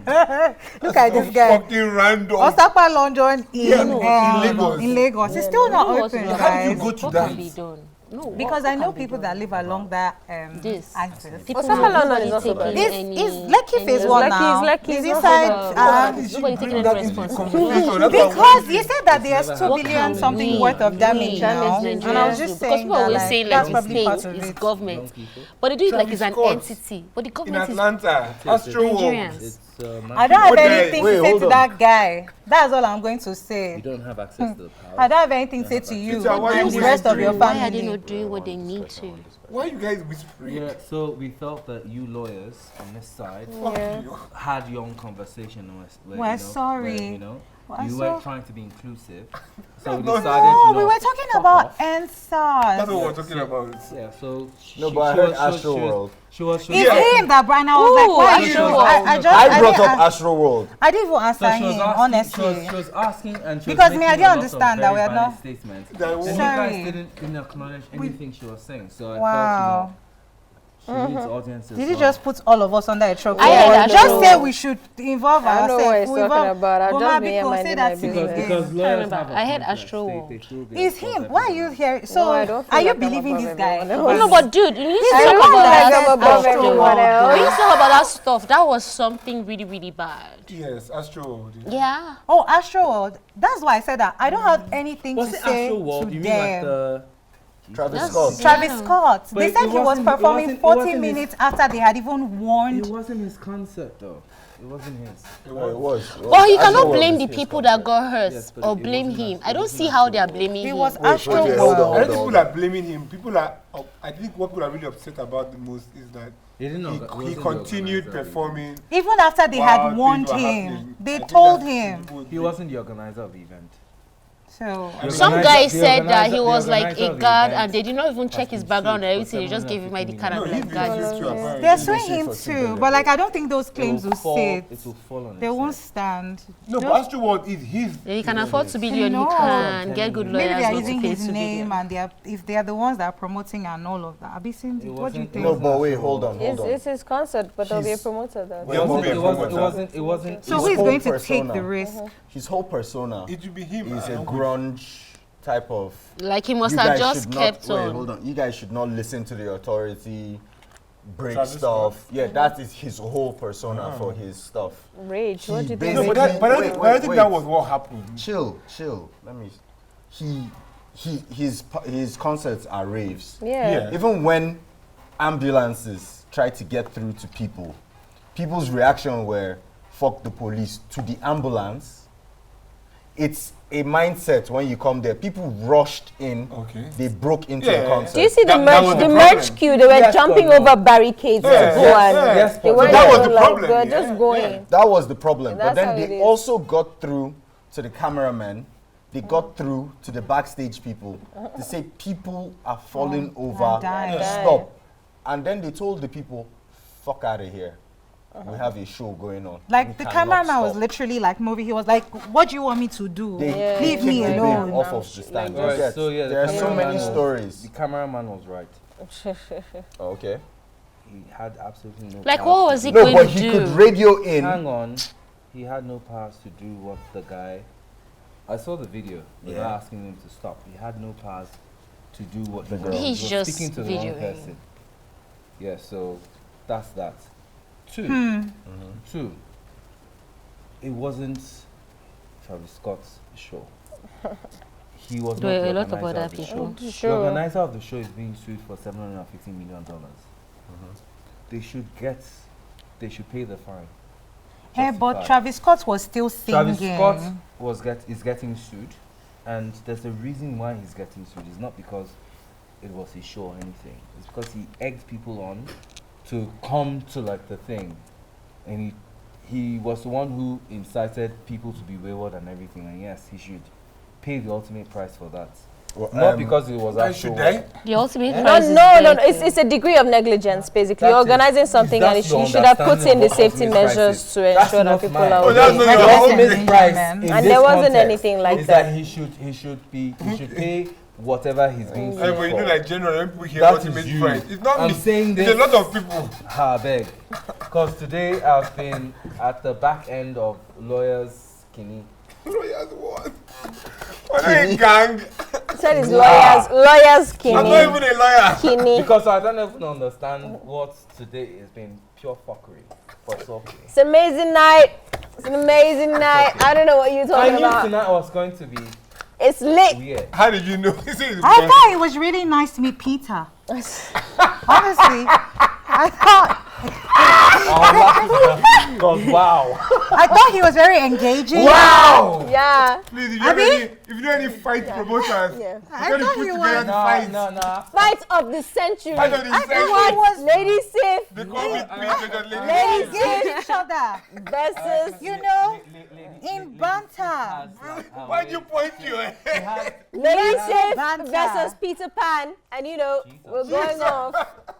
look at this guy.
Fucking random.
Osapa London in
Lagos.
in Lagos. It's still not
No, what's
open,
wrong?
How did you
guys.
go to
What
that?
can be done? No,
Because
what
I know
can be
people
done?
that live along that
This.
axis.
People
Osaka
have
London
nobody
is also
taking
bad.
any-
Is Lekki
any-
phase
It's
one
Lekki,
now?
it's Lekki,
Is
it's
inside?
not
How did
Nobody
you
taking
bring
any
that into
responsibility.
conversation? That's what I'm
Because
wondering.
you said that there's
never
2
What
billion
can
something
we
worth of damage
do?
now,
Damage
and I was
Nigerians
just
do?
saying
because people
that
always
like,
say like
that's
the
probably part
state
of
is
it.
government,
Young people.
but they do it like
Travis
it's an
Scott.
entity. But the
In
government is
Atlanta, Astro World.
Nigerians.
It's,
I don't have
What the-
anything
wait,
to say
hold
to
on.
that guy. That's all I'm going to
You
say.
don't have access to the
I
power.
don't have anything to say to you
Teacher, why
and
you
the rest of your
whispering?
Why are they
family.
not doing what they need to?
Why are you guys whispering?
Yeah, so we felt that you lawyers on this side
Fuck you.
had your own conversation where,
We're
you know,
sorry.
where, you know,
We're
you
so-
were trying to be inclusive. So we
No,
decided,
No,
you know,
we were talking
fuck
about
off.
That's
NSARS.
what we're talking about.
Yeah, so
No, but I heard Astroworld.
She was
It's him that Brian. I was like,
Ooh,
why
Astroworld.
you? I just
I brought
didn't
up Astroworld.
I didn't even answer
So she was
him,
asking,
honestly.
She was asking and she
Because
was
me, I
making
didn't
a lot of
understand that
very
we are
valid
not-
statements.
That
And you
Sorry.
guys didn't acknowledge anything she was saying. So I
Wow.
felt, you know, she needs audiences.
Did you just put all of us under a choke?
I heard that
Just
show.
say we should involve
I don't know what
ourselves.
he's
We
talking
involve-
about. I'll
Boma
just be here
Biko, say
minding
that
my
to
business.
him.
because lawyers
remember,
have a
I heard
complex.
Astroworld.
They feel they
It's
above
him. Why are you
everyone.
here?
No,
So,
I don't feel
are you
like I'm
believing
above
this guy?
everyone
No, but dude, you need to
I
talk
don't
about
like
that.
I'm above
Astroworld,
everyone
though.
else.
You need to talk about that stuff. That was something really, really bad.
Yes, Astro World.
Yeah.
Oh, Astroworld. That's why I said that. I don't have anything
Was
to
it
say
Astroworld?
to
You mean like
them.
the
Travis
That's-
Scott.
Travis
Yeah.
Scott.
But
They
it
said he was
wasn't- it
performing
wasn't- it
40
wasn't his-
minutes after they had even warned.
It wasn't his concert though. It wasn't his.
No, it was.
Well, you cannot
Astroworld
blame
is
the
his
people
concert.
that got hurt
Yes, but
or
it
blame
wasn't
him.
Astro-
I
it
don't
wasn't
see how they are
Astroworld.
blaming
It
him.
was
Wait, hold on,
Astroworld.
hold
I
on,
think
hold
people
on.
are blaming him. People are. I think what people are really upset about the most is that
He didn't know.
he continued performing.
Even after they
while
had warned
things were
him,
happening. I
they
think
told
that's
him.
people
He wasn't the organizer of the event.
So,
Some
organizer-
guy
the
said that he
organizer-
was
the
like
organizer
a
of the
guard
event
and they did not even check
has
his
been
background and
sued for
everything. They just gave him ID card
No,
and
he's
like
been
guard.
sued too, apparently.
they're
They
suing
sued
him
for 2
too,
billion.
but like I don't think those claims will
fall,
sit.
it will fall on
They
its
won't
head.
stand.
No, but Astro World is his.
If he can afford to be there, he
No.
can get good
Maybe
lawyers
they are
not to
using
pay
his
to be
name
there.
and they are, if they are the ones that are promoting and all of that. Abi Cindy,
It
what do you
wasn't-
think?
No, but wait, hold on, hold
It's,
on.
it's his concert, but there'll be a
He's-
promoter there.
There will be a
It
promoter.
wasn't.
So
his
who is
whole
going to
persona.
take the risk?
His whole persona
It will be him.
is a
along with-
grunge type of.
Like he must
You
have
guys
just
should
kept
not, wait,
on.
hold on. You guys should not listen to the authority, break
Travis
stuff.
Scott.
Yeah, that is his whole persona for his stuff.
Rage. What do you
He
think?
No, but,
basically-
but I
wait,
think, but I
wait,
think
wait.
that was what happened.
Chill. Let me. His concerts are raves.
Yeah.
Yeah.
Even when ambulances tried to get through to people, people's reaction were, fuck the police, to the ambulance. It's a mindset when you come there. People rushed in.
Okay.
They broke into the concert.
Do you see the
That was
merch? The
the
merch
problem.
queue. They were
Yes,
jumping
but no.
over barricades to go
Yes,
and they
but
weren't
that was
even
the
like,
problem,
they're
yeah,
just going.
That was the problem.
That's
But then
how it
they
is.
also got through to the cameramen. They got through to the backstage people. They say people are falling over.
dying.
Stop. And then they told the people, fuck out of here. We have a show going on.
Like
We
the
cannot
cameraman was
stop."
literally like moving. He was like, "What do you want me to do?
They
Leave me
kicked the
alone."
babe off of the stand.
Right,
You get?
so yeah, the
There are so
cameraman
many
was-
stories.
The cameraman was right.
Okay.
He had absolutely no
Like,
powers
what
to
was
do
he
No,
going
but
to
he
do?
could radio in.
Hang on. He had no powers to do what the guy. I saw the video. They were
Yeah.
asking him to stop. He had no powers to do what the
girl.
girl
He's
was
just
speaking to the wrong
videoing.
person. Yeah, so that's that. Two. Two. It wasn't Travis Scott's show. He was
There
not
were
the
a lot of
organizer
other
of the
people.
show. The organizer of the show is being sued for $750 million. They should pay the fine.
Hey, but
Justified.
Travis Scott was still singing.
Travis Scott is getting sued, and there's a reason why he's getting sued. It's not because it was his show or anything. It's because he egged people on to come to like the thing, and he was the one who incited people to be wayward and everything. And yes, he should pay the ultimate price for that.
Well,
Not because it was
I
actual.
should die.
The ultimate
Yeah.
prize is
No.
death.
It's a degree of negligence, basically.
That's
You're
it.
organizing something and
That's the
you should have put
understanding
in the
of what
safety
ultimate price
measures
is.
to
That's
ensure that
not
people
mine.
are
Oh, that's not
okay.
your
That's
own
the
ultimate price
man.
in
And
this
there wasn't
context
anything like
is
that.
he should pay whatever he's being sued
But you know,
for.
like general people hear
That is
ultimate
you.
price. It's not
I'm
me.
saying
It's a
this.
lot of people.
I beg. Because today I've been at the back end of lawyers' skinny.
Lawyers what? What are you gang?
Said it's lawyers
I'm not
skinny.
even a lawyer.
Skinny.
Because I don't even understand what today has been pure fuckery for Sophie.
It's an amazing night. It's an amazing night. I don't know what you're
I
talking
knew
about.
tonight was going to be
It's lit.
weird.
How did you know? He said it's
I
gang.
thought it was really nice to meet Peter. Honestly, I thought
Because wow.
I thought he was very engaging.
Wow!
Yeah.
Please, if you know any fight promoters,
Yeah.
I
you gotta
thought
put
he
together
was.
the fight.
No.
Fight of the century.
Fight of the
I thought
century.
he was
Lady Safe
They call me please,
Lady
engaging each other.
versus
You know, in banter.
Why'd you point your head?
Lady Safe
Banter.
versus Peter Pan. And you know, we're going off.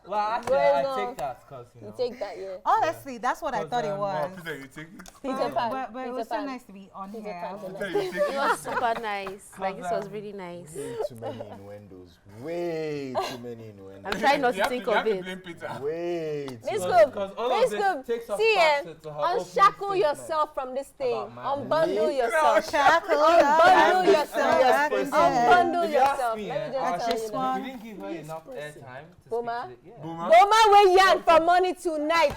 Well, actually,
Going
I
off.
take that because, you
You
know.
take that, yeah.
Honestly, that's what I thought it was.
Peter, you take it.
Peter Pan.
But it
Peter
was so
Pan.
nice to be on
Peter
here.
Pan.
Peter, you take
It
it.
was super nice. Like, this was really nice.
Way too many innuendos. Way too many innuendos.
I'm trying not
You
to
have
think
you
of
have to
it.
blame Peter.
Way too
Miss
many.
Scoop,
Because all of
Miss
this
Scoop,
takes us
see
back
it.
to her opening
Unshackle
statement
yourself from this thing.
about man.
Unbundle yourself.
Shackle
Unbundle
up.
yourself.
That is it.
Unbundle
If you ask
yourself.
me,
Let me
I
just tell
just
you that.
you didn't give her enough airtime to
Boma?
speak to the, yeah.
Boma.
Boma wey yarn for money tonight.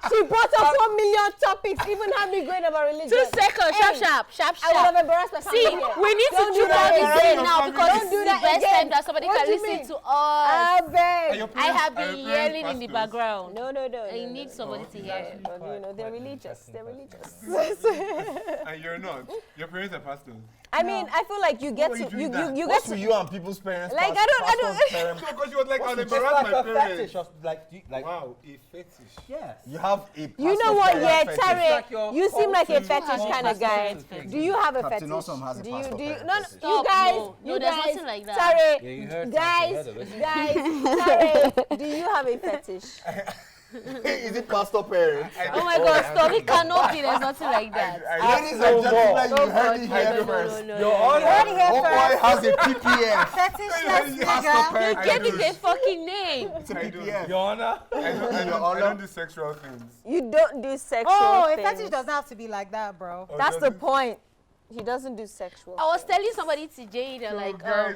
She brought up 1 million topics, even had me going about religion.
2 seconds, sharp,
Hey,
sharp, sharp,
I would have
sharp.
embarrassed my
See,
family here.
we need to
Don't
do that
again.
again now
Don't
because
do
this is the
that
best
again.
time that somebody
What
can
do you
listen
mean?
to us.
I
Are
beg.
your
I
parents-
have
are
been
your parents
yelling in the
pastors?
background.
No.
I need somebody to hear it.
But you know, they're religious. They're religious.
And you're not. Your parents are pastors.
I mean, I feel like you get
Why are
to
you doing
you
that?
get
What's
to
with you and people's parents?
Like,
past-
I don't-
pastors' parents?
No, because she was like, I'll
It's
embarrass
like
my
a
parents.
fetish, or like
Wow, a fetish.
yes.
You have a
You know
pastor's
what,
parent
yeah,
fetish.
Tare,
like your
you seem like a
culture.
fetish
Small
kind of guy.
pastor
Do you have a
Captain
fetish?
Awesome has a pastor
do you,
parent
no,
fetish.
you
Stop,
guys,
no.
you
No, there's
guys,
nothing like that.
Tare,
Yeah, you heard
guys,
something, you heard
guys, do you have a fetish?
Is it pastor parents?
Oh my God, stop. It cannot be. There's nothing like that.
Ladies and gentlemen,
Oh
you heard it
God,
here
no,
first.
no.
Your Honor.
Heard it here
Homeboy
first.
has a PPF.
Fetishless nigga.
parent
Give it a fucking name.
It's a
I don't.
PPF.
Your Honor.
I don't do sexual things.
You don't do sexual
Oh, a
things.
fetish doesn't have to be like that, bro.
Or
That's the
doesn't-
point. He doesn't do sexual.
I was
things.
telling somebody today that like
Guys,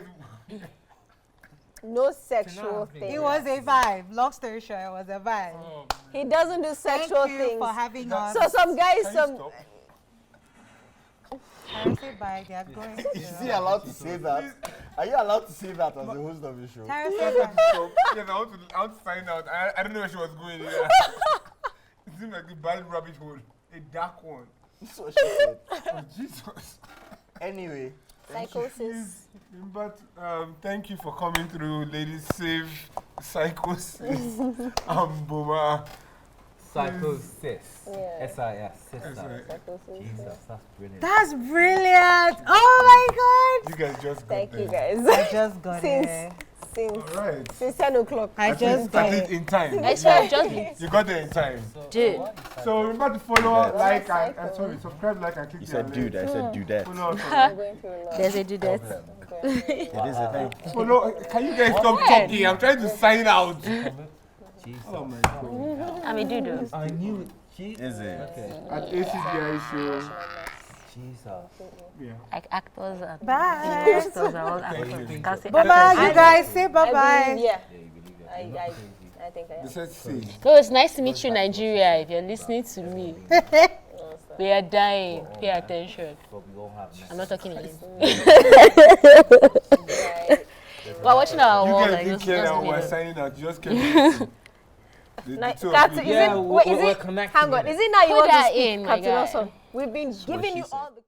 No sexual
It
It
things.
was a vibe. Long story short, it was a vibe.
oh,
He doesn't do
Thank
sexual
you
things.
for having us.
So some guys,
can you
some
stop?
Tara, say bye. They are going to.
Is he allowed to say that? Are you allowed to say that as the host of the show?
Tara, say bye.
So, yes, I want to sign out. I don't know where she was going. It seemed like a bad rabbit hole. A dark one.
That's what she said.
Oh, Jesus.
Anyway,
Psychosis.
But thank you for coming through, ladies. Save Psychosis. Boma.
Psychosis.
Yeah.
S-I-S. Sister.
Psychosis.
Jesus, that's brilliant.
That's brilliant. Oh my
You guys just got
Thank
there.
you guys.
God. I just got it.
Since
All right.
since 10 o'clock.
I just got
At least
it.
in time.
I swear, just
You got there in time.
dude.
So remember to follow,
Dude.
like,
Psycho.
and sorry, subscribe, like, and click
you
the
said
alert.
dude, I said do that.
Follow us
I'm going through a lot.
There's a dudette.
It is a thing.
Follow. Can you guys stop talking? I'm trying to sign out.
Jesus.
Oh my God.
I'm a dude.
I knew it.
Is it?
Okay.
At ACDI show.
Jesus.
Yeah.
Like actors and
Bye.
actors are all actors. Can't say
Bye bye, you guys. Say bye
I
bye.
believe, yeah.
Yeah, you believe it.
I think I
They
am.
said say.
So it's nice to meet you, Nigeria. If you're listening to me, we are dying. Pay attention.
But we all have
I'm not talking again.
Right.
We're watching our
You
wall.
guys
Like,
didn't
just
care that
leave
we
it
were
alone.
signing out. You just kept
Like,
the two
Katu,
of
is
you.
Yeah,
it, wait, is
we're
it,
connecting
hang on,
it.
is it now you
Put
want to
that
speak,
in, my
Katu
guy.
Lawson? We've been giving
she
you
said.
all the